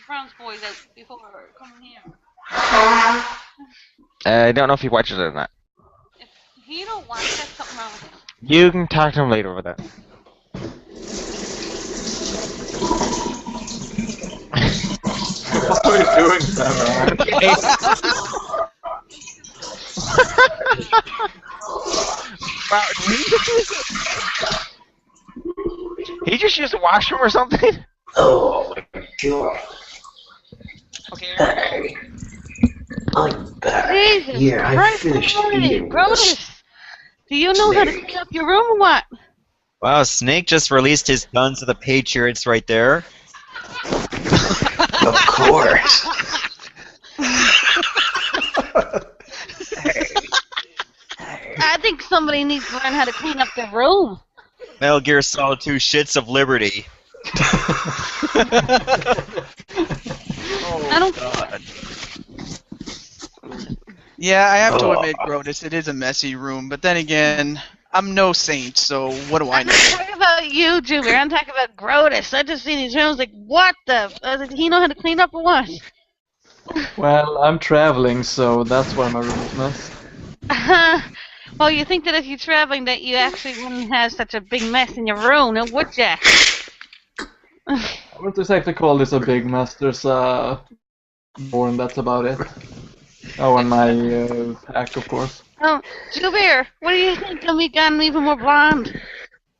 [SPEAKER 7] Brown's boys out before coming here.
[SPEAKER 1] I don't know if he watches it or not.
[SPEAKER 7] If he don't want it, there's something wrong with him.
[SPEAKER 1] You can talk to him later with that.
[SPEAKER 3] What are you doing, Samurai?
[SPEAKER 1] Wow, he just used the washroom or something?
[SPEAKER 6] Oh my god.
[SPEAKER 1] Okay.
[SPEAKER 6] Hey, I'm back.
[SPEAKER 7] Jesus
[SPEAKER 6] Here, I
[SPEAKER 7] Christ
[SPEAKER 6] finished
[SPEAKER 7] almighty,
[SPEAKER 6] eating this
[SPEAKER 7] Brodus! Do you know how to
[SPEAKER 6] snake.
[SPEAKER 7] clean up your room or what?
[SPEAKER 4] Wow, Snake just released his guns to the Patriots right there.
[SPEAKER 6] Of course. Hey.
[SPEAKER 7] I think somebody needs to learn how to clean up their room.
[SPEAKER 4] Metal Gear Solid 2 Shits of Liberty.
[SPEAKER 7] I don't.
[SPEAKER 5] God. Yeah, I have to
[SPEAKER 6] Oh.
[SPEAKER 5] admit, Grodus, it is a messy room, but then again, I'm no saint, so what do I
[SPEAKER 7] I'm
[SPEAKER 5] know?
[SPEAKER 7] not talking about you, Junior. I'm talking about Grodus. I just seen these rooms like, what the? I was like, he know how to clean up or what?
[SPEAKER 3] Well, I'm traveling, so that's why my room is mess.
[SPEAKER 7] Well, you think that if you're traveling, that you actually wouldn't have such a big mess in your room, now would ya?
[SPEAKER 3] I wouldn't exactly call this a big mess. There's more, and that's about it. Oh, and my pack, of course.
[SPEAKER 7] Oh, Jubir, what do you think of me gotten even more blonde?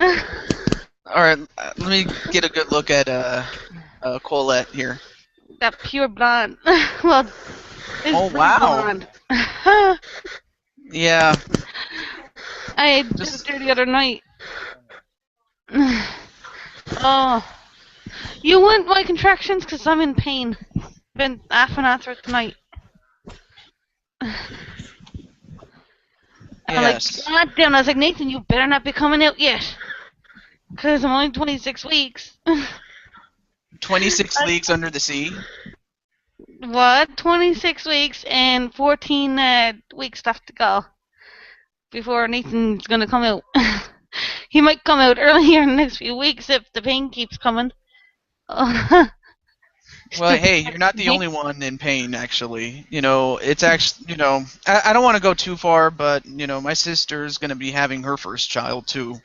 [SPEAKER 5] Alright, let me get a good look at Colette here.
[SPEAKER 7] That pure blonde. Well, it's
[SPEAKER 5] Oh,
[SPEAKER 7] blue
[SPEAKER 5] wow.
[SPEAKER 7] blonde.
[SPEAKER 5] Yeah,
[SPEAKER 7] I did
[SPEAKER 5] Just-
[SPEAKER 7] it there the other night. Oh. You want my contractions? Because I'm in pain. Been off and on through the night. I'm like,
[SPEAKER 5] yes.
[SPEAKER 7] God damn, I was like, Nathan, you better not be coming out yet. Because I'm only 26 weeks.
[SPEAKER 5] 26 leagues under the sea.
[SPEAKER 7] What? 26 weeks and 14 weeks left to go. Before Nathan's gonna come out. He might come out earlier in the next few weeks if the pain keeps coming.
[SPEAKER 5] Well, hey, you're not the only one in pain, actually. You know, it's actually, you know, I don't want to go too far, but, you know, my sister's going to be having her first child, too.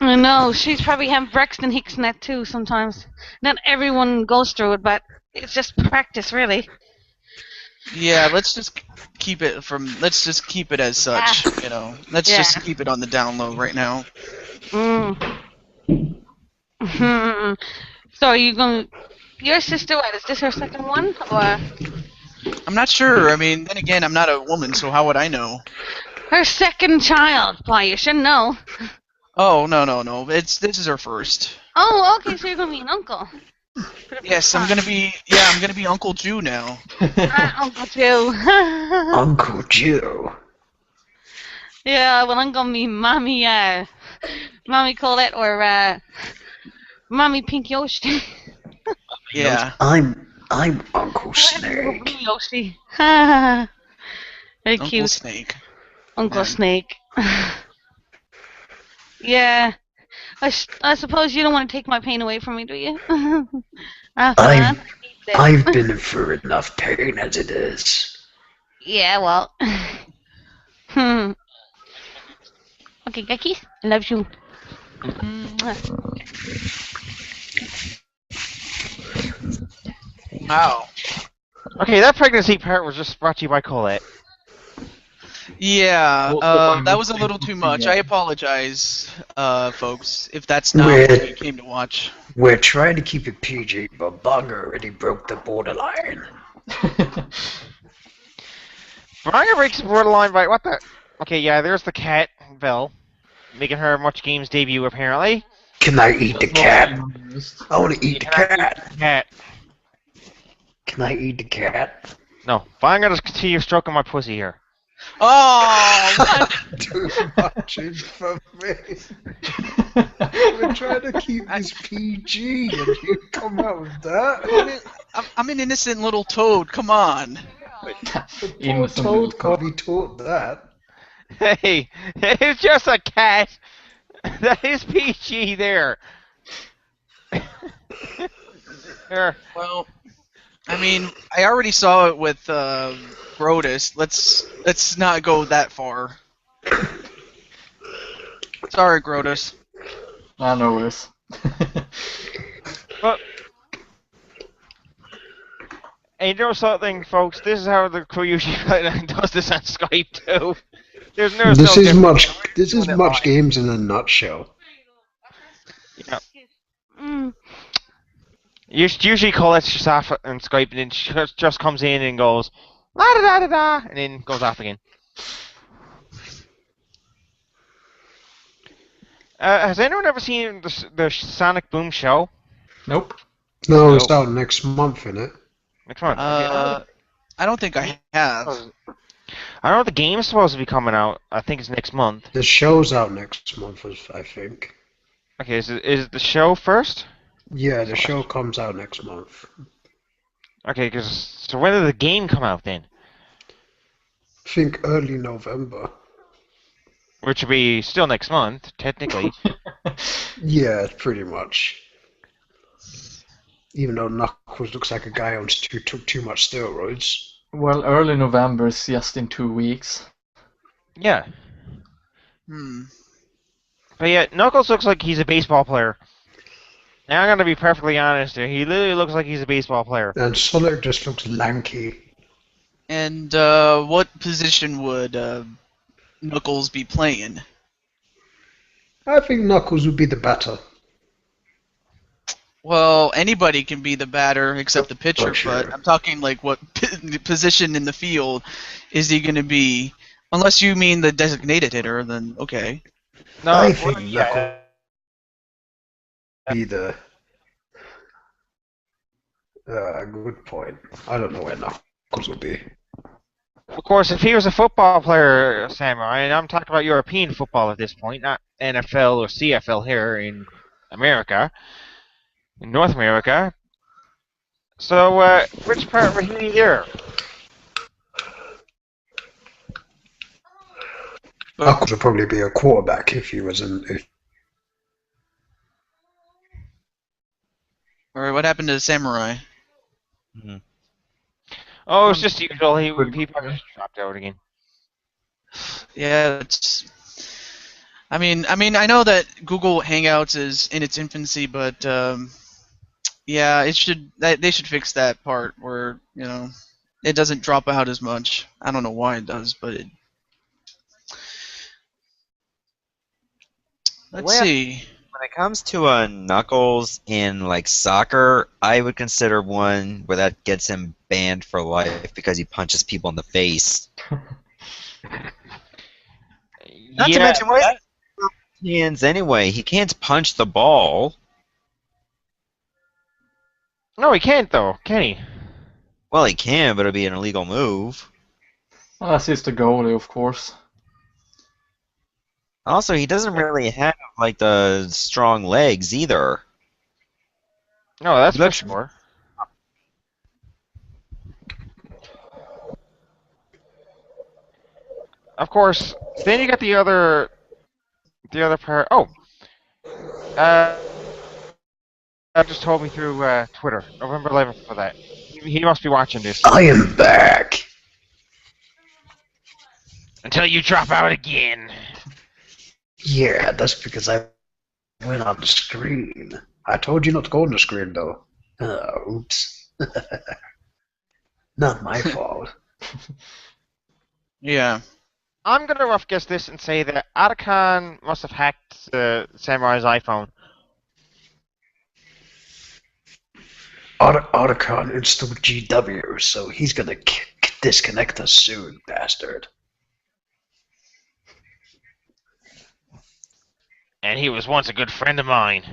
[SPEAKER 7] I know, she's probably having Braxton Hicks in that too sometimes. Not everyone goes through it, but it's just practice, really.
[SPEAKER 5] Yeah, let's just keep it as such, you know. Let's just
[SPEAKER 7] Yeah.
[SPEAKER 5] keep it on the down low right now.
[SPEAKER 7] So are you going to... Your sister, what, is this her second one? Or
[SPEAKER 5] I'm not sure. I mean, then again, I'm not a woman, so how would I know?
[SPEAKER 7] her second child? Boy, you should know.
[SPEAKER 5] Oh, no. This is her first.
[SPEAKER 7] Oh, okay, so you're going to be an uncle.
[SPEAKER 5] Yes, I'm going to be Uncle Jew now.
[SPEAKER 7] Uncle Joe.
[SPEAKER 6] Uncle Joe.
[SPEAKER 7] Yeah, well, I'm gonna be Mommy Colette or Mommy Pink Yoshi.
[SPEAKER 5] Yeah.
[SPEAKER 6] I'm Uncle Snake.
[SPEAKER 7] Blue Yoshi. Very
[SPEAKER 5] Uncle
[SPEAKER 7] cute.
[SPEAKER 5] Snake.
[SPEAKER 7] Uncle
[SPEAKER 5] Yeah.
[SPEAKER 7] Snake. Yeah. I suppose you don't want to take my pain away from me, do you?
[SPEAKER 6] I've been through enough pain as it is.
[SPEAKER 7] Yeah, well. Okay, Geki, I love you.
[SPEAKER 5] Wow.
[SPEAKER 1] Okay, that pregnancy part was just brought to you by Colette.
[SPEAKER 5] Yeah,
[SPEAKER 3] Well,
[SPEAKER 5] that was a little too much. I apologize, folks, if that's not what you came to watch.
[SPEAKER 6] We're trying to keep it PG, but Bug already broke the borderline.
[SPEAKER 1] Braga breaks the borderline by what the? Okay, yeah, there's the cat, Belle, making her Much Games debut apparently.
[SPEAKER 6] Can I eat the cat? I want to eat the cat.
[SPEAKER 1] Cat.
[SPEAKER 6] Can I eat the cat?
[SPEAKER 1] No, but I'm gonna just continue stroking my pussy here.
[SPEAKER 5] Oh, what?
[SPEAKER 2] Too much information. We're trying to keep this PG, and you come out with that.
[SPEAKER 5] I'm an innocent little toad. Come on.
[SPEAKER 2] The poor
[SPEAKER 3] Innocent
[SPEAKER 2] toad
[SPEAKER 3] little
[SPEAKER 2] can't be taught that.
[SPEAKER 1] Hey, it's just a cat. That is PG there. Here.
[SPEAKER 5] Well, I mean, I already saw it with Brodus. Let's not go that far. Sorry, Grodus.
[SPEAKER 3] I know this.
[SPEAKER 1] But, and you know something, folks? This is how the crew usually does this on Skype too. there's no
[SPEAKER 2] This is
[SPEAKER 1] difference.
[SPEAKER 2] much. This is much games in a nutshell.
[SPEAKER 1] Yeah.
[SPEAKER 7] Mm.
[SPEAKER 1] You usually call it just off on Skype, and then she just comes in and goes la da da da da, and then goes off again. Has anyone ever seen the Sonic Boom show?
[SPEAKER 3] Nope.
[SPEAKER 2] No, it's
[SPEAKER 1] Nope.
[SPEAKER 2] out next month, innit?
[SPEAKER 1] Next month. Okay.
[SPEAKER 5] I don't think I have.
[SPEAKER 1] I don't know if the game's supposed to be coming out. I think it's next month.
[SPEAKER 2] The show's out next month, I think.
[SPEAKER 1] Okay, is it the show first?
[SPEAKER 2] Yeah, the show comes out next month.
[SPEAKER 1] Okay, so when did the game come out then?
[SPEAKER 2] I think early November.
[SPEAKER 1] Which would be still next month, technically.
[SPEAKER 2] Yeah, pretty much. Even though Knuckles looks like a guy who took too much steroids.
[SPEAKER 3] Well, early November is just in 2 weeks.
[SPEAKER 1] Yeah.
[SPEAKER 5] Hmm.
[SPEAKER 1] But yeah, Knuckles looks like he's a baseball player. Now I'm gonna be perfectly honest here. He literally looks like he's a baseball player.
[SPEAKER 2] And Sonic just looks lanky.
[SPEAKER 5] And what position would Knuckles be playing?
[SPEAKER 2] I think Knuckles would be the batter.
[SPEAKER 5] Well, anybody can be the batter except the pitcher,
[SPEAKER 2] Oh, sure.
[SPEAKER 5] but I'm talking like what position in the field is he going to be? Unless you mean the designated hitter, then okay.
[SPEAKER 1] No,
[SPEAKER 2] I think Knuckles would be the... good point. I don't know where Knuckles will be.
[SPEAKER 1] of course, if he was a football player, Samurai, and I'm talking about European football at this point, not NFL or CFL here in America, in North America. So, which part would he be there?
[SPEAKER 2] Knuckles would probably be a quarterback if he was in...
[SPEAKER 5] Alright, what happened to Samurai?
[SPEAKER 1] Oh, it's just usual. He probably just dropped out again.
[SPEAKER 5] Yeah, it's. I mean, I know that Google Hangouts is in its infancy, but yeah, they should fix that part where it doesn't drop out as much. I don't know why it does, but it. Let's see.
[SPEAKER 4] When it comes to Knuckles in like soccer, I would consider one where that gets him banned for life because he punches people in the face. Not to mention, why is he hands anyway? He can't punch the ball.
[SPEAKER 1] No, he can't though, can he?
[SPEAKER 4] Well, he can, but it'll be an illegal move.
[SPEAKER 3] That's just the goalie, of course.
[SPEAKER 4] Also, he doesn't really have like the strong legs either.
[SPEAKER 1] No, that's
[SPEAKER 4] He
[SPEAKER 1] for
[SPEAKER 4] looks-
[SPEAKER 1] sure. Of course, then you got the other part. Oh, just told me through Twitter, November 11th for that. He must be watching this.
[SPEAKER 2] I am back!
[SPEAKER 1] Until you drop out again.
[SPEAKER 2] Yeah, that's because I went on the screen. I told you not to go on the screen, though. Oops. Not my fault.
[SPEAKER 5] Yeah.
[SPEAKER 1] I'm gonna rough guess this and say that Otacon must have hacked Samurai's iPhone.
[SPEAKER 2] Otacon installed GW, so he's gonna disconnect us soon, bastard.
[SPEAKER 1] And he was once a good friend of mine.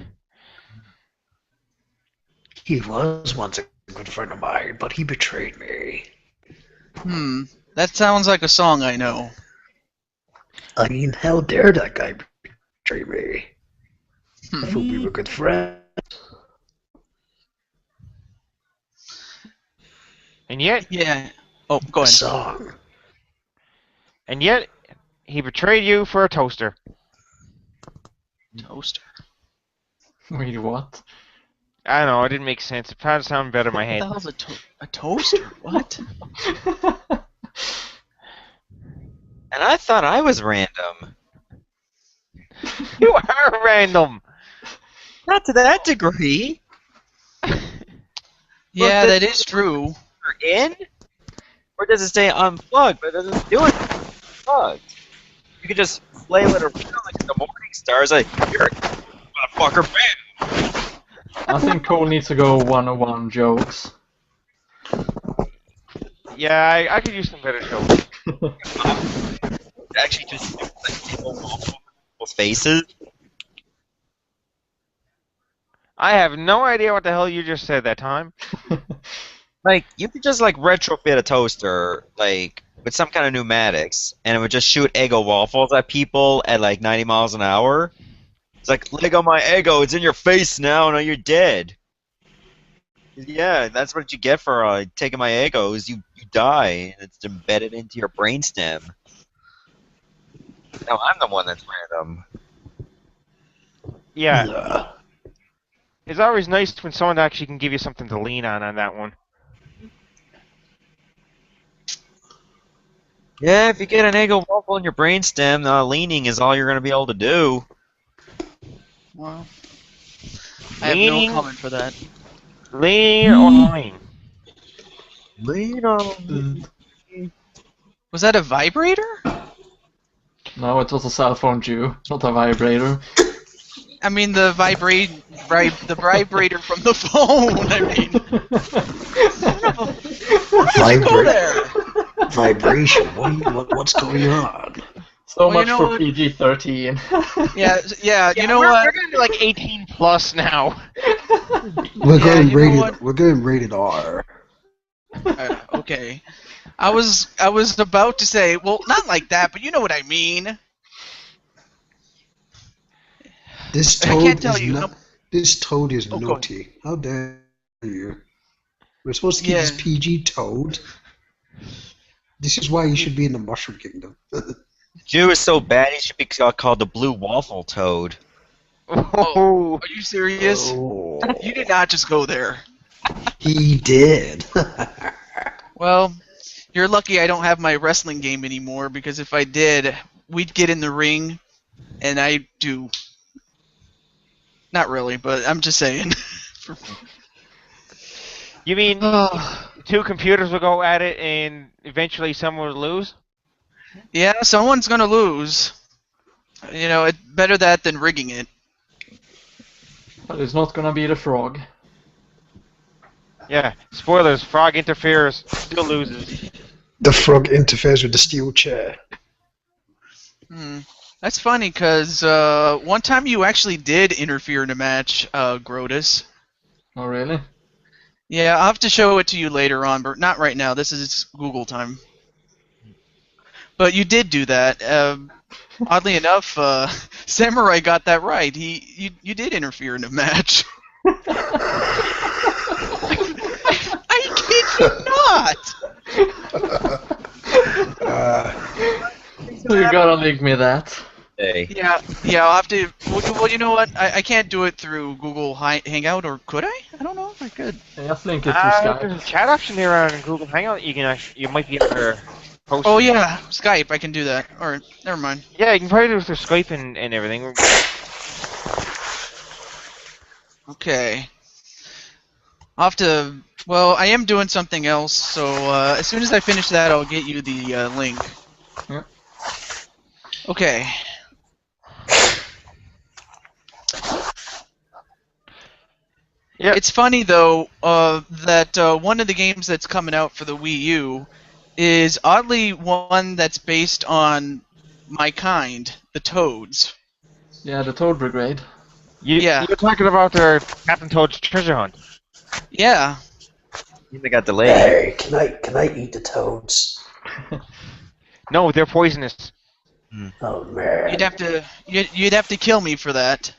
[SPEAKER 2] He was once a good friend of mine, but he betrayed me.
[SPEAKER 5] That sounds like a song I know.
[SPEAKER 2] I mean, how dare that guy betray me? I thought we were good friends.
[SPEAKER 1] And yet,
[SPEAKER 5] Yeah. Oh, go ahead.
[SPEAKER 2] Song.
[SPEAKER 1] He betrayed you for a toaster.
[SPEAKER 5] Toaster.
[SPEAKER 3] Wait, what?
[SPEAKER 1] I don't know, it didn't make sense. It probably sounded better in my
[SPEAKER 5] What
[SPEAKER 1] head.
[SPEAKER 5] the hell's a toaster? What?
[SPEAKER 4] And I thought I was random.
[SPEAKER 1] You are random!
[SPEAKER 4] Not to that degree.
[SPEAKER 5] Yeah,
[SPEAKER 4] Well,
[SPEAKER 5] that is true.
[SPEAKER 4] You're in? Or does it say unplugged, but it doesn't do it unplugged? You could just flail it around like the morning stars. Like, you're a motherfucker, bam!
[SPEAKER 3] I think Cole needs to go 101 jokes.
[SPEAKER 1] Yeah, I could use some better shows.
[SPEAKER 4] Actually, just like people's faces.
[SPEAKER 1] I have no idea what the hell you just said that time.
[SPEAKER 4] Like, you could just, like, retrofit a toaster, like, with some kind of pneumatics, and it would just shoot Eggo waffles at people at, like, 90 miles an hour. It's like, Lego my Eggo, it's in your face now, no, you're dead. Yeah, that's what you get for taking my Eggos. You die, and it's embedded into your brainstem. Now I'm the one that's random.
[SPEAKER 1] Yeah. It's always nice when someone actually can give you something to lean on that one.
[SPEAKER 4] Yeah, if you get an Eggo waffle in your brainstem, leaning is all you're going to be able to do.
[SPEAKER 5] Well, I have
[SPEAKER 1] Leaning-
[SPEAKER 5] no comment for that.
[SPEAKER 1] Lean or lean?
[SPEAKER 4] Lean on.
[SPEAKER 5] Was that a vibrator?
[SPEAKER 3] No, it was a cell phone, Jew, not a vibrator.
[SPEAKER 5] I mean the vibrator from the phone. I mean, why did you go there?
[SPEAKER 6] Vibration. What's going on?
[SPEAKER 3] So
[SPEAKER 5] Well,
[SPEAKER 3] much
[SPEAKER 5] you know
[SPEAKER 3] for
[SPEAKER 5] what?
[SPEAKER 3] PG-13.
[SPEAKER 5] Yeah. You know
[SPEAKER 1] we're
[SPEAKER 5] what?
[SPEAKER 1] gonna be like 18 plus now.
[SPEAKER 2] We're going
[SPEAKER 5] you know
[SPEAKER 2] rated.
[SPEAKER 5] what?
[SPEAKER 2] We're going rated R.
[SPEAKER 5] Okay. I was about to say, well, not like that, but you know what I mean.
[SPEAKER 2] This
[SPEAKER 5] I
[SPEAKER 2] toad
[SPEAKER 5] can't tell
[SPEAKER 2] is
[SPEAKER 5] you.
[SPEAKER 2] not. This toad is
[SPEAKER 5] Oh, go
[SPEAKER 2] naughty. How dare you? We're supposed to keep this
[SPEAKER 5] Yeah.
[SPEAKER 2] PG toad. This is why you should be in the Mushroom Kingdom.
[SPEAKER 4] Jew is so bad he should be called the Blue Waffle Toad.
[SPEAKER 1] Oh,
[SPEAKER 5] Are you serious?
[SPEAKER 2] Oh,
[SPEAKER 5] You did not just go there.
[SPEAKER 2] he did.
[SPEAKER 5] Well, you're lucky I don't have my wrestling game anymore, because if I did, we'd get in the ring, and I do. Not really, but I'm just saying.
[SPEAKER 1] you mean two computers will go at it and eventually someone will lose?
[SPEAKER 5] Yeah, someone's gonna lose. You know, it's better that than rigging it.
[SPEAKER 3] But it's not gonna be the frog.
[SPEAKER 1] Yeah, spoilers, frog interferes, still loses.
[SPEAKER 2] The frog interferes with the steel chair.
[SPEAKER 5] That's funny, because one time you actually did interfere in a match, Grodus.
[SPEAKER 3] Oh, really?
[SPEAKER 5] Yeah, I'll have to show it to you later on, but not right now. This is Google time. But you did do that. Oddly enough, Samurai got that right. You did interfere in a match. I kid you not.
[SPEAKER 3] You gotta link me that.
[SPEAKER 4] Hey.
[SPEAKER 5] Yeah, I'll have to. Well, you know what? I can't do it through Google Hangout, or could I? I don't know if I could.
[SPEAKER 3] Yeah, just link it to
[SPEAKER 1] There's a
[SPEAKER 3] Skype.
[SPEAKER 1] chat option here on Google Hangout. You can actually, you might be able to post.
[SPEAKER 5] Oh yeah, Skype. I can do that. Or never mind.
[SPEAKER 1] Yeah, you can probably do it through Skype and everything.
[SPEAKER 5] Okay. I'll have to. Well, I am doing something else, so as soon as I finish that, I'll get you the link.
[SPEAKER 3] Yeah.
[SPEAKER 5] Okay.
[SPEAKER 1] Yeah.
[SPEAKER 5] It's funny though that one of the games that's coming out for the Wii U is oddly one that's based on my kind, the Toads.
[SPEAKER 3] Yeah, the Toad Brigade.
[SPEAKER 5] Yeah.
[SPEAKER 1] You're talking about their Captain Toad's Treasure Hunt.
[SPEAKER 5] Yeah.
[SPEAKER 4] They got delayed.
[SPEAKER 6] Hey, can I eat the toads?
[SPEAKER 1] No, they're poisonous.
[SPEAKER 6] Oh man.
[SPEAKER 5] You'd have to kill me for that.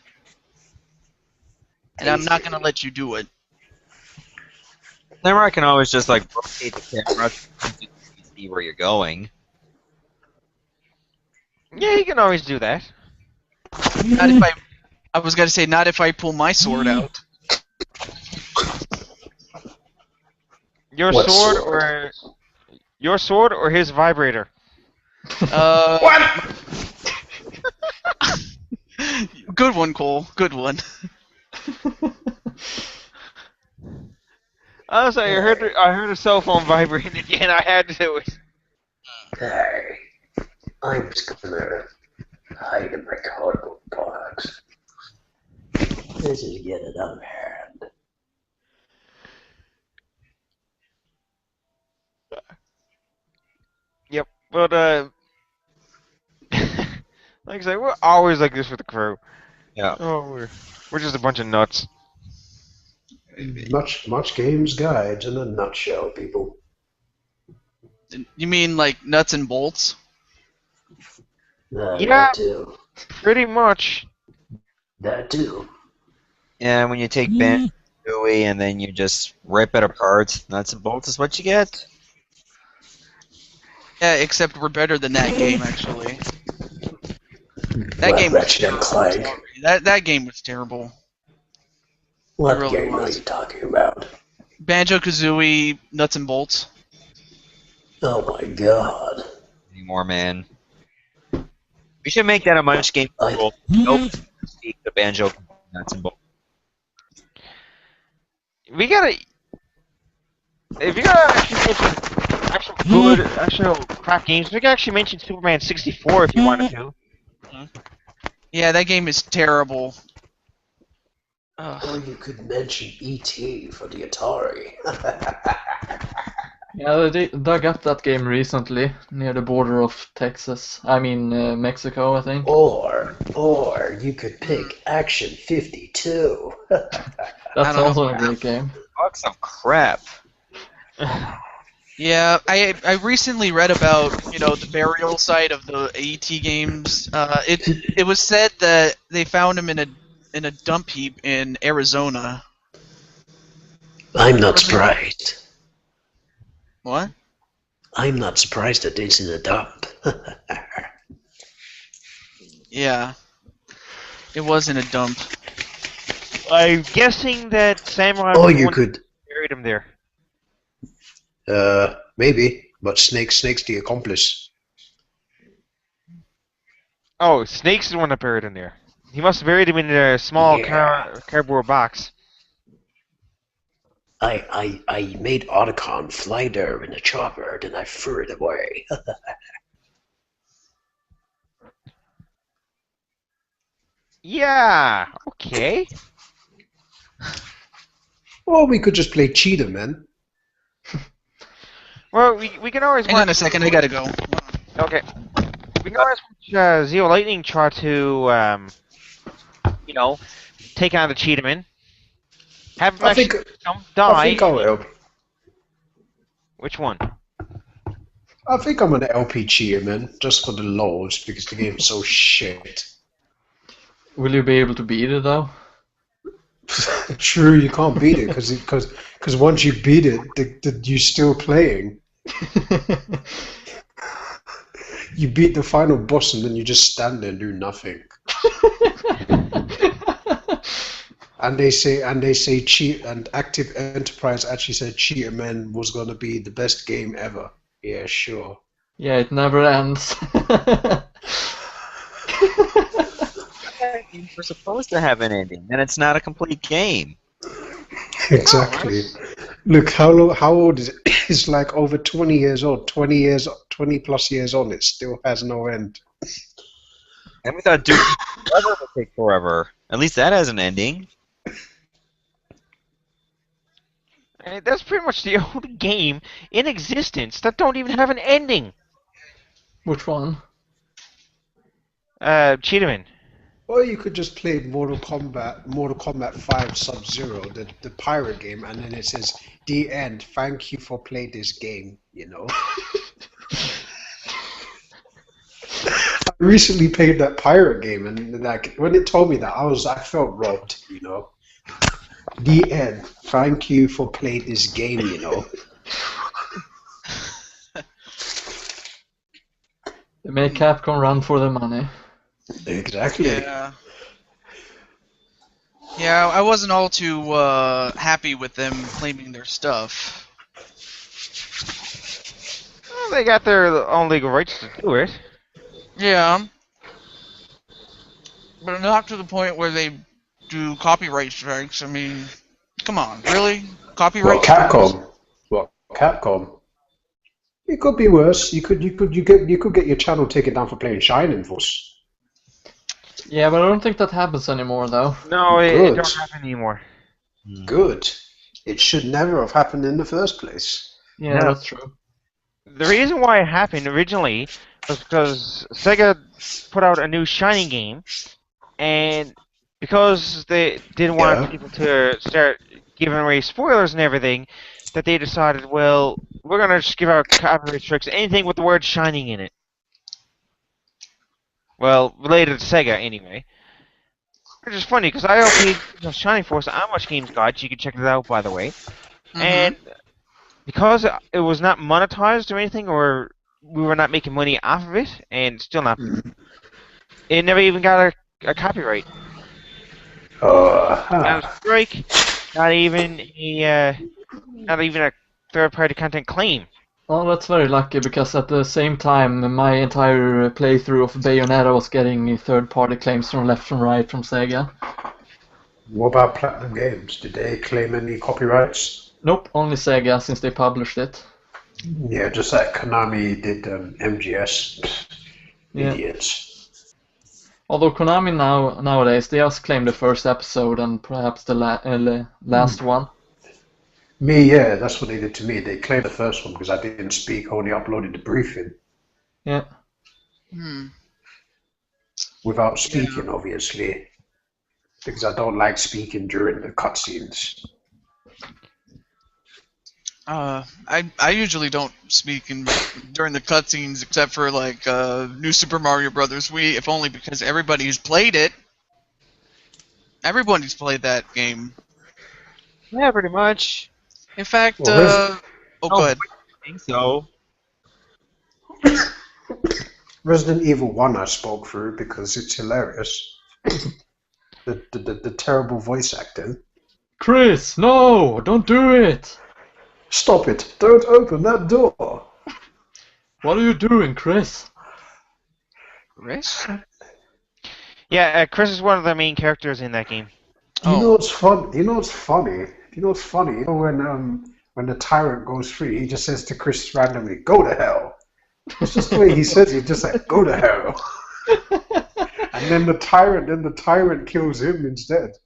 [SPEAKER 5] And I'm not gonna let you do it.
[SPEAKER 4] Then I can always just like rotate the camera to see where you're going.
[SPEAKER 1] Yeah, you can always do that.
[SPEAKER 5] Not if I was gonna say not if I pull my sword out.
[SPEAKER 1] Your
[SPEAKER 6] What
[SPEAKER 1] sword,
[SPEAKER 6] sword?
[SPEAKER 1] or your sword or his vibrator.
[SPEAKER 5] What? Good one, Cole. Good one.
[SPEAKER 1] I was like, I heard a cell phone vibrating again. I had to do it.
[SPEAKER 6] Hey, I'm just gonna Hide in my cardboard box. This is getting out of hand.
[SPEAKER 1] Yep, but like I said, we're always like this with the crew.
[SPEAKER 4] Yeah.
[SPEAKER 1] Oh, we're just a bunch of nuts.
[SPEAKER 2] Much games guides in a nutshell, people.
[SPEAKER 5] You mean like nuts and bolts?
[SPEAKER 1] Yeah.
[SPEAKER 6] That too.
[SPEAKER 1] Pretty much.
[SPEAKER 6] That too.
[SPEAKER 4] Yeah, when you take Banjo Kazooie and then you just rip it apart, nuts and bolts is what you get.
[SPEAKER 5] Yeah, except we're better than that game actually. That
[SPEAKER 6] What,
[SPEAKER 5] game was
[SPEAKER 6] Ratchet and
[SPEAKER 5] terrible.
[SPEAKER 6] Clank?
[SPEAKER 5] That game was terrible.
[SPEAKER 6] What
[SPEAKER 5] really
[SPEAKER 6] game
[SPEAKER 5] was.
[SPEAKER 6] are you talking about?
[SPEAKER 5] Banjo Kazooie nuts and bolts.
[SPEAKER 6] Oh my god.
[SPEAKER 4] Anymore, man. We should make that a Munch game
[SPEAKER 6] I-
[SPEAKER 4] rule. Nope. Speak the Banjo nuts and bolts.
[SPEAKER 1] We gotta. If you gotta actually mention actual good, actual crap games, we could actually mention Superman 64 if you wanted to.
[SPEAKER 5] Yeah, that game is terrible.
[SPEAKER 6] Or you could mention E.T. for the Atari.
[SPEAKER 3] Yeah, they dug up that game recently near the border of Texas. I mean, Mexico, I think.
[SPEAKER 6] or you could pick Action 52.
[SPEAKER 3] That's
[SPEAKER 5] don't
[SPEAKER 3] also
[SPEAKER 5] know.
[SPEAKER 3] a great game.
[SPEAKER 4] Box of crap.
[SPEAKER 5] Yeah, I recently read about the burial site of the AT games. It was said that they found them in a dump heap in Arizona.
[SPEAKER 6] I'm not surprised.
[SPEAKER 5] What?
[SPEAKER 6] I'm not surprised that it's in a dump.
[SPEAKER 5] Yeah, it was in a dump.
[SPEAKER 1] I'm guessing that Samurai
[SPEAKER 6] Or
[SPEAKER 1] was the
[SPEAKER 6] you
[SPEAKER 1] one
[SPEAKER 6] could,
[SPEAKER 1] that buried him there.
[SPEAKER 2] Maybe, but Snake's the accomplice.
[SPEAKER 1] Oh, Snake's the one that buried him there. He must have buried him in a small
[SPEAKER 6] Yeah.
[SPEAKER 1] cardboard box.
[SPEAKER 6] I made Otacon fly there in a chopper, then I threw it away.
[SPEAKER 1] Yeah, okay.
[SPEAKER 2] Or we could just play Cheetah Man.
[SPEAKER 1] Well, we can always
[SPEAKER 5] Hang on a second, I gotta go.
[SPEAKER 1] Okay. We can always watch Zeo Lightning try to, take on the Cheetahman. Have him
[SPEAKER 2] I
[SPEAKER 1] actually
[SPEAKER 2] think
[SPEAKER 1] die.
[SPEAKER 2] I think I'll help.
[SPEAKER 1] Which one?
[SPEAKER 2] I think I'm gonna LP Cheetah Man just for the lols because the game's so shit.
[SPEAKER 3] Will you be able to beat it though?
[SPEAKER 2] True, you can't beat it because once you beat it, you're still playing. You beat the final boss and then you just stand there and do nothing. And they say cheat and Active Enterprise actually said Cheetah Man was gonna be the best game ever. Yeah, sure.
[SPEAKER 3] Yeah, it never ends.
[SPEAKER 4] We're supposed to have an ending, then it's not a complete game.
[SPEAKER 2] Exactly. Look how old is it? It's like over 20 years old. 20 plus years on. It still has no end.
[SPEAKER 4] And we thought Duke Brother would take forever. At least that has an ending.
[SPEAKER 1] That's pretty much the only game in existence that don't even have an ending.
[SPEAKER 3] Which one?
[SPEAKER 1] Cheetahman.
[SPEAKER 2] Or you could just play Mortal Kombat 5 Sub-Zero, the pirate game, and then it says, "The end. Thank you for playing this game." You know. I recently played that pirate game, and like when it told me that, I felt robbed. You know. The end. Thank you for playing this game. You know.
[SPEAKER 3] They make Capcom run for the money.
[SPEAKER 2] Exactly.
[SPEAKER 5] Yeah. Yeah, I wasn't all too happy with them claiming their stuff.
[SPEAKER 1] Well, they got their own legal rights to do it.
[SPEAKER 5] Yeah. But not to the point where they do copyright strikes. I mean, come on, really? Copyright strikes?
[SPEAKER 2] Capcom. It could be worse. You could get your channel taken down for playing Shining Force.
[SPEAKER 3] Yeah, but I don't think that happens anymore, though.
[SPEAKER 1] No, it
[SPEAKER 2] Good.
[SPEAKER 1] don't happen anymore.
[SPEAKER 2] Good. It should never have happened in the first place.
[SPEAKER 3] Yeah,
[SPEAKER 1] No.
[SPEAKER 3] that's true.
[SPEAKER 1] The reason why it happened originally was because Sega put out a new Shining game, and because they didn't want
[SPEAKER 2] Yeah.
[SPEAKER 1] people to start giving away spoilers and everything, that they decided, well, we're gonna just give out copyright strikes anything with the word Shining in it. Well, related to Sega anyway. Which is funny because I played Shining Force on Much Games Guide. You can check it out, by the way. And because it was not monetized or anything, or we were not making money off of it, and still not, it never even got a copyright. Not a strike, not even a third-party content claim.
[SPEAKER 3] Well, that's very lucky because at the same time, my entire playthrough of Bayonetta was getting third-party claims from left and right from Sega.
[SPEAKER 2] What about Platinum Games? Did they claim any copyrights?
[SPEAKER 3] Nope, only Sega since they published it.
[SPEAKER 2] Yeah, just like Konami did MGS.
[SPEAKER 3] Yeah.
[SPEAKER 2] Idiots.
[SPEAKER 3] Although Konami nowadays, they just claim the first episode and perhaps the last one.
[SPEAKER 2] Yeah, that's what they did to me. They claimed the first one because I didn't speak, only uploaded the briefing.
[SPEAKER 3] Yeah.
[SPEAKER 2] Without speaking, obviously. Because I don't like speaking during the cutscenes.
[SPEAKER 5] I usually don't speak during the cutscenes except for like New Super Mario Brothers Wii, if only because everybody's played it. Everybody's played that game.
[SPEAKER 4] Yeah, pretty much.
[SPEAKER 5] In fact,
[SPEAKER 2] Well,
[SPEAKER 5] go ahead.
[SPEAKER 4] I think so.
[SPEAKER 2] Resident Evil 1 I spoke through because it's hilarious. The terrible voice acting.
[SPEAKER 3] Chris, no! Don't do it!
[SPEAKER 2] Stop it! Don't open that door!
[SPEAKER 3] What are you doing, Chris?
[SPEAKER 5] Chris?
[SPEAKER 1] Yeah, Chris is one of the main characters in that game.
[SPEAKER 2] You know what's fun? You know what's funny? You know what's funny? You know when the tyrant goes free, he just says to Chris randomly, "Go to hell." It's just the way he says it. Just like, "Go to hell." And then the tyrant kills him instead.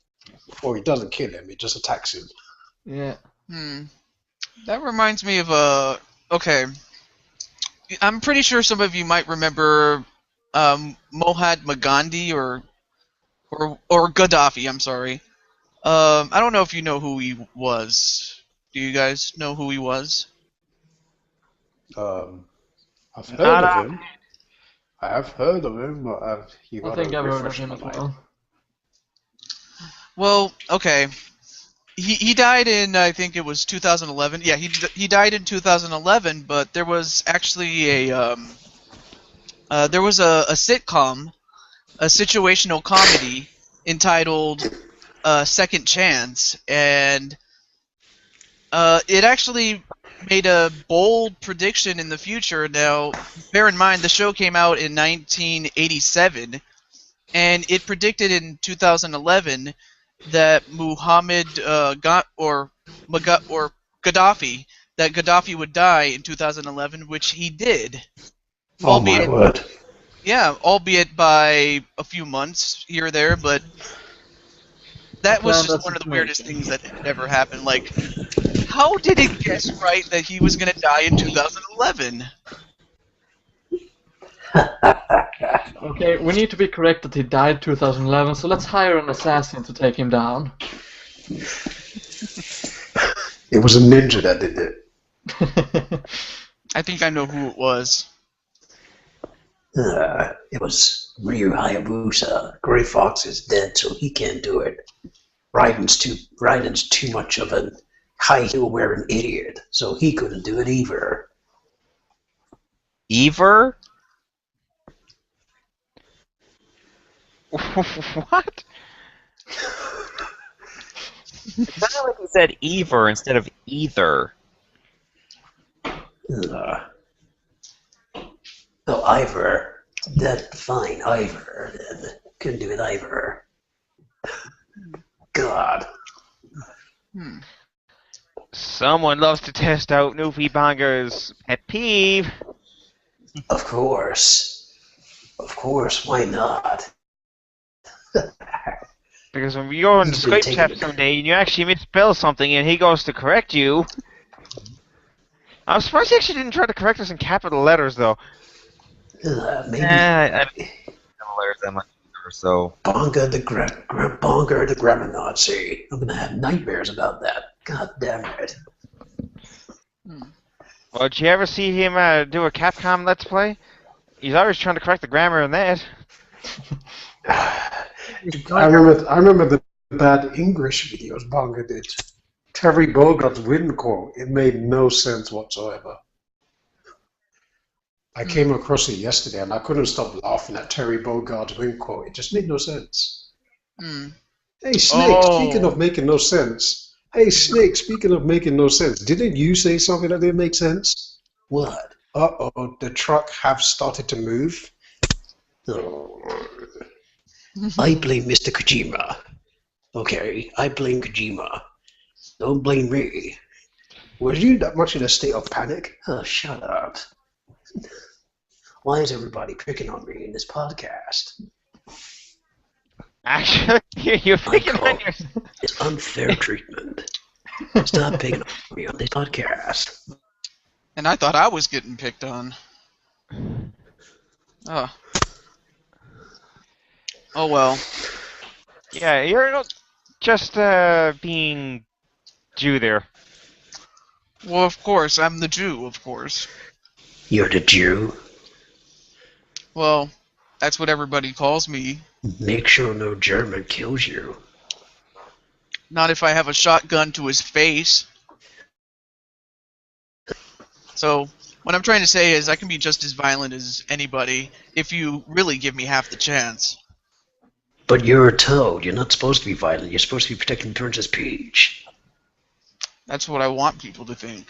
[SPEAKER 2] Or he doesn't kill him, he just attacks him.
[SPEAKER 3] Yeah.
[SPEAKER 5] That reminds me of okay. I'm pretty sure some of you might remember Mahatma Gandhi or Gaddafi. I'm sorry. I don't know if you know who he was. Do you guys know who he was?
[SPEAKER 2] I've heard of him. I have heard of him, but
[SPEAKER 3] I think I've heard of him as well.
[SPEAKER 5] Well, okay. He died in, I think it was 2011. Yeah, he died in 2011, but there was actually a sitcom, a situational comedy entitled Second Chance, and it actually made a bold prediction in the future. Now, bear in mind, the show came out in 1987, and it predicted in 2011 that Gaddafi would die in 2011, which he did.
[SPEAKER 2] Oh my word.
[SPEAKER 5] Yeah, albeit by a few months here or there, but that was just one of the weirdest things that had ever happened. Like, how did it guess right that he was going to die in 2011?
[SPEAKER 3] Okay, we need to be correct that he died 2011, so let's hire an assassin to take him down.
[SPEAKER 2] It was a ninja that did it.
[SPEAKER 5] I think I know who it was.
[SPEAKER 6] It was Ryu Hayabusa. Gray Fox is dead, so he can't do it. Raiden's too much of a high heel wearing idiot, so he couldn't do it either.
[SPEAKER 4] Ever?
[SPEAKER 1] What?
[SPEAKER 4] It sounded like he said Ever instead of either.
[SPEAKER 6] Oh, Ivor. That's fine, Ivor. Then. Couldn't do it either. God.
[SPEAKER 1] Someone loves to test out Nufi Bonger's pet peeve.
[SPEAKER 6] Of course. Of course, why not?
[SPEAKER 1] Because when we go in the
[SPEAKER 6] He's been
[SPEAKER 1] Skype
[SPEAKER 6] taking
[SPEAKER 1] chat
[SPEAKER 6] it.
[SPEAKER 1] someday and you actually misspell something and he goes to correct you. I'm surprised he actually didn't try to correct us in capital letters, though.
[SPEAKER 6] Maybe
[SPEAKER 4] I don't know letters that much either, so.
[SPEAKER 6] Bonga the grammar Nazi. I'm gonna have nightmares about that. God damn it.
[SPEAKER 1] Well, did you ever see him do a Capcom Let's Play? He's always trying to correct the grammar in that.
[SPEAKER 2] I remember the bad English videos Bonga did. Terry Bogart's win quote. It made no sense whatsoever. I came across it yesterday and I couldn't stop laughing at Terry Bogart's win quote. It just made no sense. Hey Snake, speaking of making no sense. Hey Snake, speaking of making no sense. Didn't you say something that didn't make sense?
[SPEAKER 6] What?
[SPEAKER 2] Uh-oh, the truck have started to move.
[SPEAKER 6] Oh. I blame Mr. Kojima. Okay, I blame Kojima. Don't blame me.
[SPEAKER 2] Were you that much in a state of panic?
[SPEAKER 6] Oh, shut up. Why is everybody picking on me in this podcast?
[SPEAKER 1] Actually, you're picking on yourself.
[SPEAKER 6] It's unfair treatment. Stop picking on me on this podcast.
[SPEAKER 5] And I thought I was getting picked on. Oh. Oh well.
[SPEAKER 1] Yeah, you're not just being Jew there.
[SPEAKER 5] Well, of course, I'm the Jew, of course.
[SPEAKER 6] You're the Jew.
[SPEAKER 5] Well, that's what everybody calls me.
[SPEAKER 6] Make sure no German kills you.
[SPEAKER 5] Not if I have a shotgun to his face. So, what I'm trying to say is I can be just as violent as anybody if you really give me half the chance.
[SPEAKER 6] But you're a toad. You're not supposed to be violent. You're supposed to be protecting Princess Peach.
[SPEAKER 5] That's what I want people to think.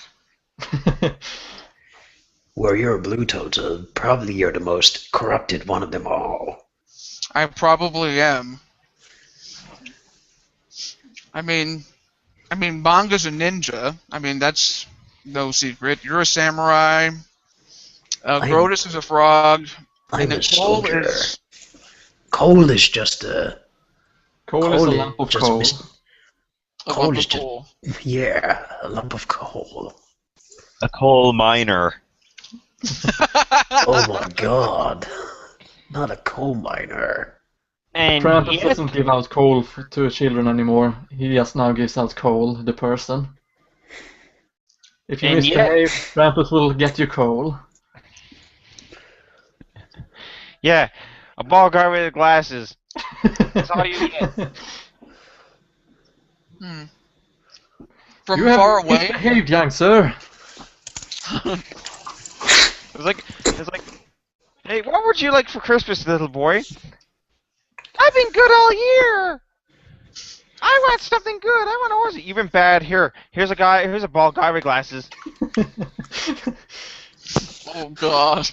[SPEAKER 6] Well, you're a blue toad, so probably you're the most corrupted one of them all.
[SPEAKER 5] I probably am. I mean, Banga's a ninja. I mean, that's no secret. You're a samurai. Grodus is a frog.
[SPEAKER 6] I'm
[SPEAKER 5] and
[SPEAKER 6] a
[SPEAKER 5] Cole
[SPEAKER 6] soldier.
[SPEAKER 5] is...
[SPEAKER 6] Cole is just a...
[SPEAKER 3] Coal is a lump of
[SPEAKER 6] just
[SPEAKER 3] coal.
[SPEAKER 5] A
[SPEAKER 6] Cole
[SPEAKER 5] lump
[SPEAKER 6] is
[SPEAKER 5] of
[SPEAKER 6] just...
[SPEAKER 5] coal.
[SPEAKER 6] Yeah, a lump of coal.
[SPEAKER 4] A coal miner.
[SPEAKER 6] Oh my god. Not a coal miner.
[SPEAKER 1] And
[SPEAKER 3] Krampus
[SPEAKER 1] yet,
[SPEAKER 3] doesn't give out coal to children anymore. He just now gives out coal, the person. If you
[SPEAKER 1] And
[SPEAKER 3] misbehave, Krampus will get you coal.
[SPEAKER 1] yeah, a ball guy with glasses. That's all you get.
[SPEAKER 5] From
[SPEAKER 3] You have
[SPEAKER 5] far away.
[SPEAKER 3] misbehaved, young sir.
[SPEAKER 1] It's like, hey, what would you like for Christmas, little boy? I've been good all year. I want something good. I want a horse. You've been bad. Here's a bald guy with glasses.
[SPEAKER 5] Oh god.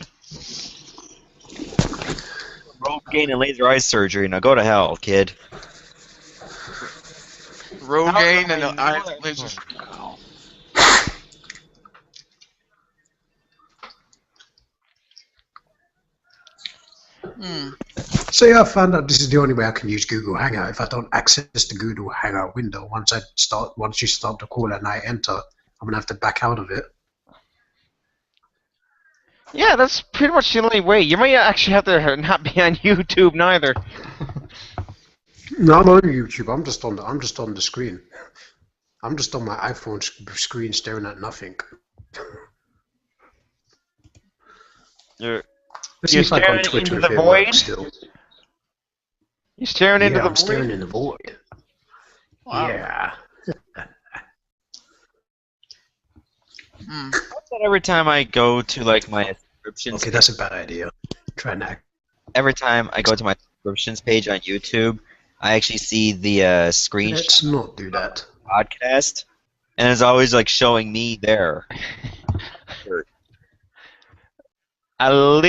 [SPEAKER 4] Rogaine and laser eye surgery. Now go to hell, kid.
[SPEAKER 5] Rogaine and laser.
[SPEAKER 2] So yeah, I found out this is the only way I can use Google Hangout. If I don't access the Google Hangout window, once you start the call and I enter, I'm gonna have to back out of it.
[SPEAKER 1] Yeah, that's pretty much the only way. You might actually have to not be on YouTube neither.
[SPEAKER 2] No, I'm on YouTube. I'm just on the screen. I'm just on my iPhone screen staring at nothing.
[SPEAKER 1] You're
[SPEAKER 2] Let's see if I
[SPEAKER 1] staring
[SPEAKER 2] can Twitter
[SPEAKER 1] into
[SPEAKER 2] if
[SPEAKER 1] the
[SPEAKER 2] it
[SPEAKER 1] void?
[SPEAKER 2] works still.
[SPEAKER 1] You staring into
[SPEAKER 2] Yeah,
[SPEAKER 1] the
[SPEAKER 2] I'm
[SPEAKER 1] void?
[SPEAKER 2] staring in the void.
[SPEAKER 5] Wow.
[SPEAKER 2] Yeah.
[SPEAKER 4] Every time I go to like my subscriptions,
[SPEAKER 2] Okay, that's a bad idea. Try that.
[SPEAKER 4] every time I go to my subscriptions page on YouTube, I actually see the screenshot
[SPEAKER 2] Let's not do that.
[SPEAKER 4] podcast, and it's always like showing me there.
[SPEAKER 1] A little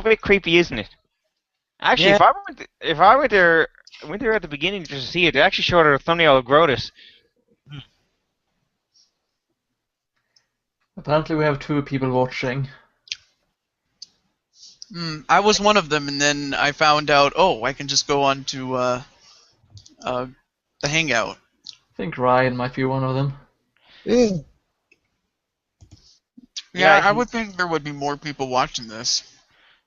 [SPEAKER 1] bit creepy, isn't it? Actually,
[SPEAKER 4] Yeah.
[SPEAKER 1] if I went there at the beginning just to see it, they actually showed a thumbnail of Grodus.
[SPEAKER 3] Apparently we have 2 people watching.
[SPEAKER 5] I was one of them, and then I found out, oh, I can just go on to the Hangout.
[SPEAKER 3] I think Ryan might be one of them.
[SPEAKER 5] Yeah,
[SPEAKER 1] Yeah,
[SPEAKER 5] I would think there would be more people watching this.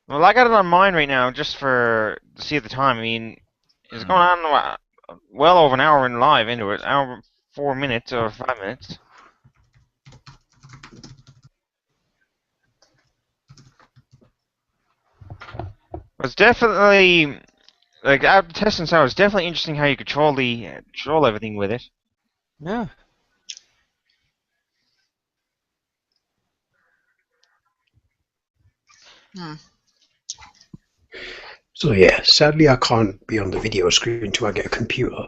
[SPEAKER 1] Well, I got it on mine right now just to see at the time. I mean, it's going on well over an hour in live into it. Hour, 4 minutes or 5 minutes. It's definitely, like, after testing this out, it's definitely interesting how you control everything with it.
[SPEAKER 4] Yeah.
[SPEAKER 6] So yeah, sadly I can't be on the video screen until I get a computer.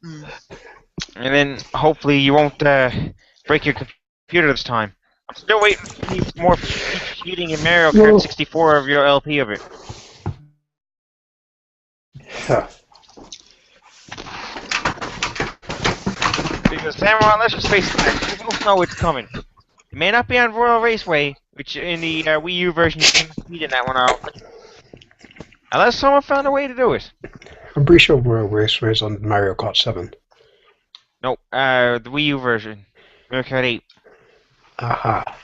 [SPEAKER 5] Hmm.
[SPEAKER 1] And then hopefully you won't break your computer this time. I'm still waiting to see some more cheating in Mario Kart
[SPEAKER 6] No.
[SPEAKER 1] 64 of your LP of it.
[SPEAKER 6] Huh.
[SPEAKER 1] Because Samurai, let's just face it, you don't know it's coming. It may not be on Royal Raceway, which in the Wii U version you can't speed in that one out. Unless someone found a way to do it.
[SPEAKER 6] I'm pretty sure Royal Raceway is on Mario Kart 7.
[SPEAKER 1] Nope, the Wii U version. Mario Kart 8.
[SPEAKER 6] Aha.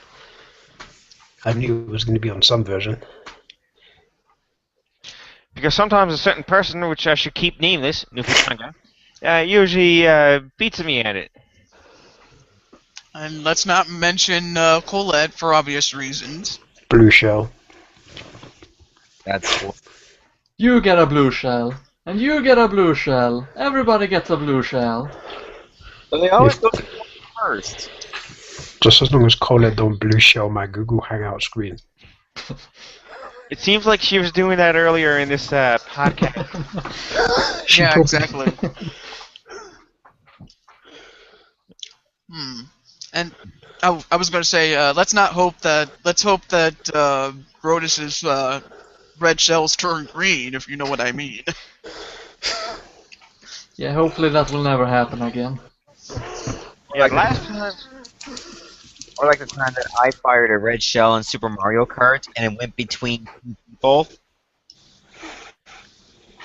[SPEAKER 6] I knew it was going to be on some version.
[SPEAKER 1] Because sometimes a certain person, which I should keep nameless, Nufitanga, usually beats me at it.
[SPEAKER 5] And let's not mention Colette for obvious reasons.
[SPEAKER 6] Blue Shell.
[SPEAKER 4] That's cool.
[SPEAKER 3] You get a blue shell. And you get a blue shell. Everybody gets a blue shell.
[SPEAKER 4] But they always go first.
[SPEAKER 6] Just as long as Colette don't Blue Shell my Google Hangout screen.
[SPEAKER 1] It seems like she was doing that earlier in this podcast.
[SPEAKER 6] She
[SPEAKER 5] Yeah,
[SPEAKER 6] probably-
[SPEAKER 5] exactly. And I was going to say, let's hope that Brodus's red shells turn green, if you know what I mean.
[SPEAKER 3] Yeah, hopefully that will never happen again.
[SPEAKER 1] Yeah, last time.
[SPEAKER 4] Or like the time that I fired a red shell in Super Mario Kart and it went between two people.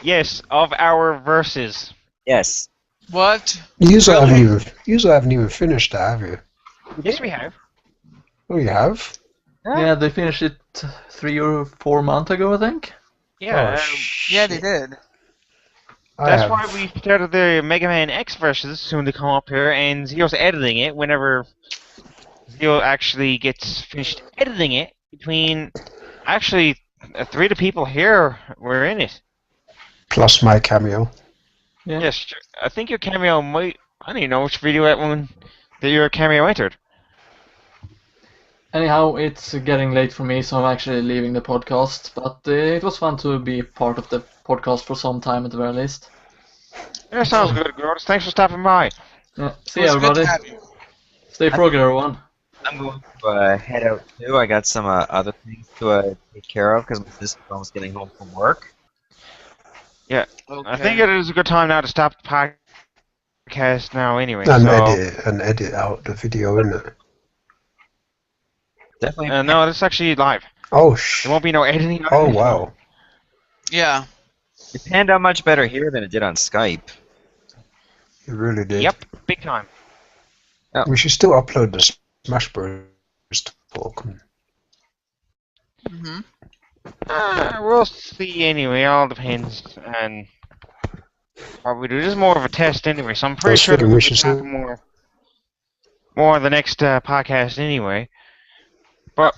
[SPEAKER 1] Yes, of our verses.
[SPEAKER 4] Yes.
[SPEAKER 5] What?
[SPEAKER 6] You
[SPEAKER 5] Really?
[SPEAKER 6] haven't even finished that, have you?
[SPEAKER 1] Yes, we have.
[SPEAKER 6] Oh, you have?
[SPEAKER 3] Yeah, they finished it 3 or 4 months ago, I think.
[SPEAKER 1] Yeah,
[SPEAKER 5] Yeah, they did.
[SPEAKER 1] that's why we started the Mega Man X verses soon to come up here, and Zio's editing it whenever Zio actually gets finished editing it. Between actually 3 of the people here were in it.
[SPEAKER 6] Plus my cameo.
[SPEAKER 3] Yeah.
[SPEAKER 1] Yes, I think your cameo might. I don't even know which video that your cameo entered.
[SPEAKER 3] Anyhow, it's getting late for me, so I'm actually leaving the podcast. But it was fun to be part of the podcast for some time at the very least.
[SPEAKER 1] Yeah, sounds good, girls. Thanks for stopping by.
[SPEAKER 3] Yeah. See
[SPEAKER 5] It
[SPEAKER 3] you,
[SPEAKER 5] was good
[SPEAKER 3] everybody.
[SPEAKER 5] to have you.
[SPEAKER 3] Stay froggy, everyone.
[SPEAKER 4] I'm going to head out too. I got some other things to take care of because my sister's almost getting home from work.
[SPEAKER 1] Yeah,
[SPEAKER 5] Okay.
[SPEAKER 1] I think it is a good time now to stop the podcast now anyway.
[SPEAKER 6] And edit out the video, innit?
[SPEAKER 4] Definitely.
[SPEAKER 1] No, this is actually live.
[SPEAKER 6] Oh,
[SPEAKER 1] There won't be no editing.
[SPEAKER 6] Oh, wow.
[SPEAKER 5] Yeah.
[SPEAKER 4] It panned out much better here than it did on Skype.
[SPEAKER 6] You really did.
[SPEAKER 1] Yep, big time.
[SPEAKER 6] We should still upload the Smash Bros. Talk.
[SPEAKER 5] Hmm.
[SPEAKER 1] We'll see anyway. All depends on what we do. This is more of a test anyway, so I'm pretty sure that
[SPEAKER 6] we
[SPEAKER 1] we'll
[SPEAKER 6] should
[SPEAKER 1] be
[SPEAKER 6] see.
[SPEAKER 1] talking more of the next podcast anyway. But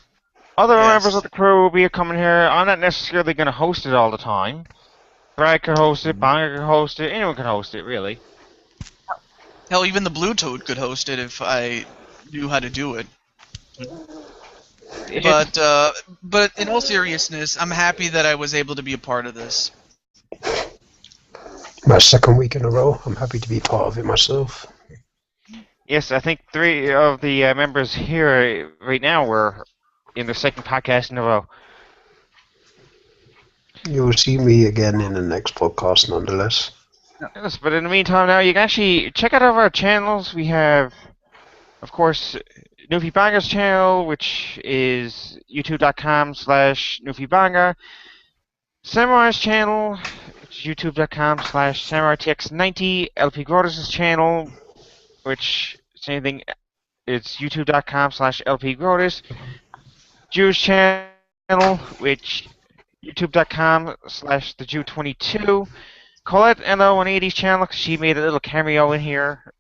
[SPEAKER 1] other
[SPEAKER 5] Yes.
[SPEAKER 1] members of the crew will be coming here. I'm not necessarily going to host it all the time. Brad could host it, Banger could host it, anyone could host it, really.
[SPEAKER 5] Hell, even the Blue Toad could host it if I knew how to do it. But in all seriousness, I'm happy that I was able to be a part of this.
[SPEAKER 6] My second week in a row. I'm happy to be part of it myself.
[SPEAKER 1] Yes, I think 3 of the members here right now were in their second podcast in a row.
[SPEAKER 6] You'll see me again in the next podcast, nonetheless.
[SPEAKER 1] Yes, but in the meantime now, you can actually check out our channels. We have, of course, Newfie Banger's channel, which is youtube.com/NewfieBanger. Samurai's channel, which is youtube.com/SamuraiTX90. LP Grotus' channel, which, same thing, it's youtube.com/LP Grotus. Jew's channel, which youtube.com/TheJew22. Colette NL180's channel, 'cause she made a little cameo in here.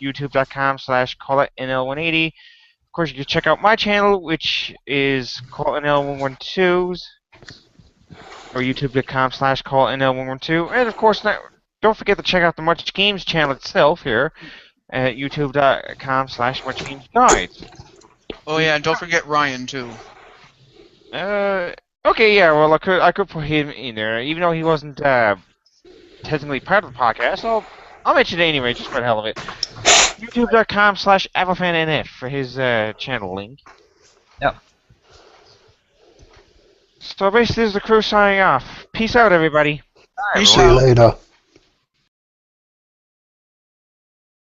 [SPEAKER 1] youtube.com/Colette NL180. Of course, you can check out my channel, which is Colette NL112's, or youtube.com/Colette NL112. And of course, don't forget to check out the Much Games channel itself here at youtube.com/MuchGamesGuides.
[SPEAKER 5] Oh yeah, and don't forget Ryan too.
[SPEAKER 1] Okay, yeah, well, I could put him in there, even though he wasn't technically part of the podcast. I'll mention it anyway, just for the hell of it. youtube.com/AppleFanNF for his channel link.
[SPEAKER 4] Yep.
[SPEAKER 1] So basically, this is the crew signing off. Peace out, everybody.
[SPEAKER 5] Peace
[SPEAKER 2] See you later.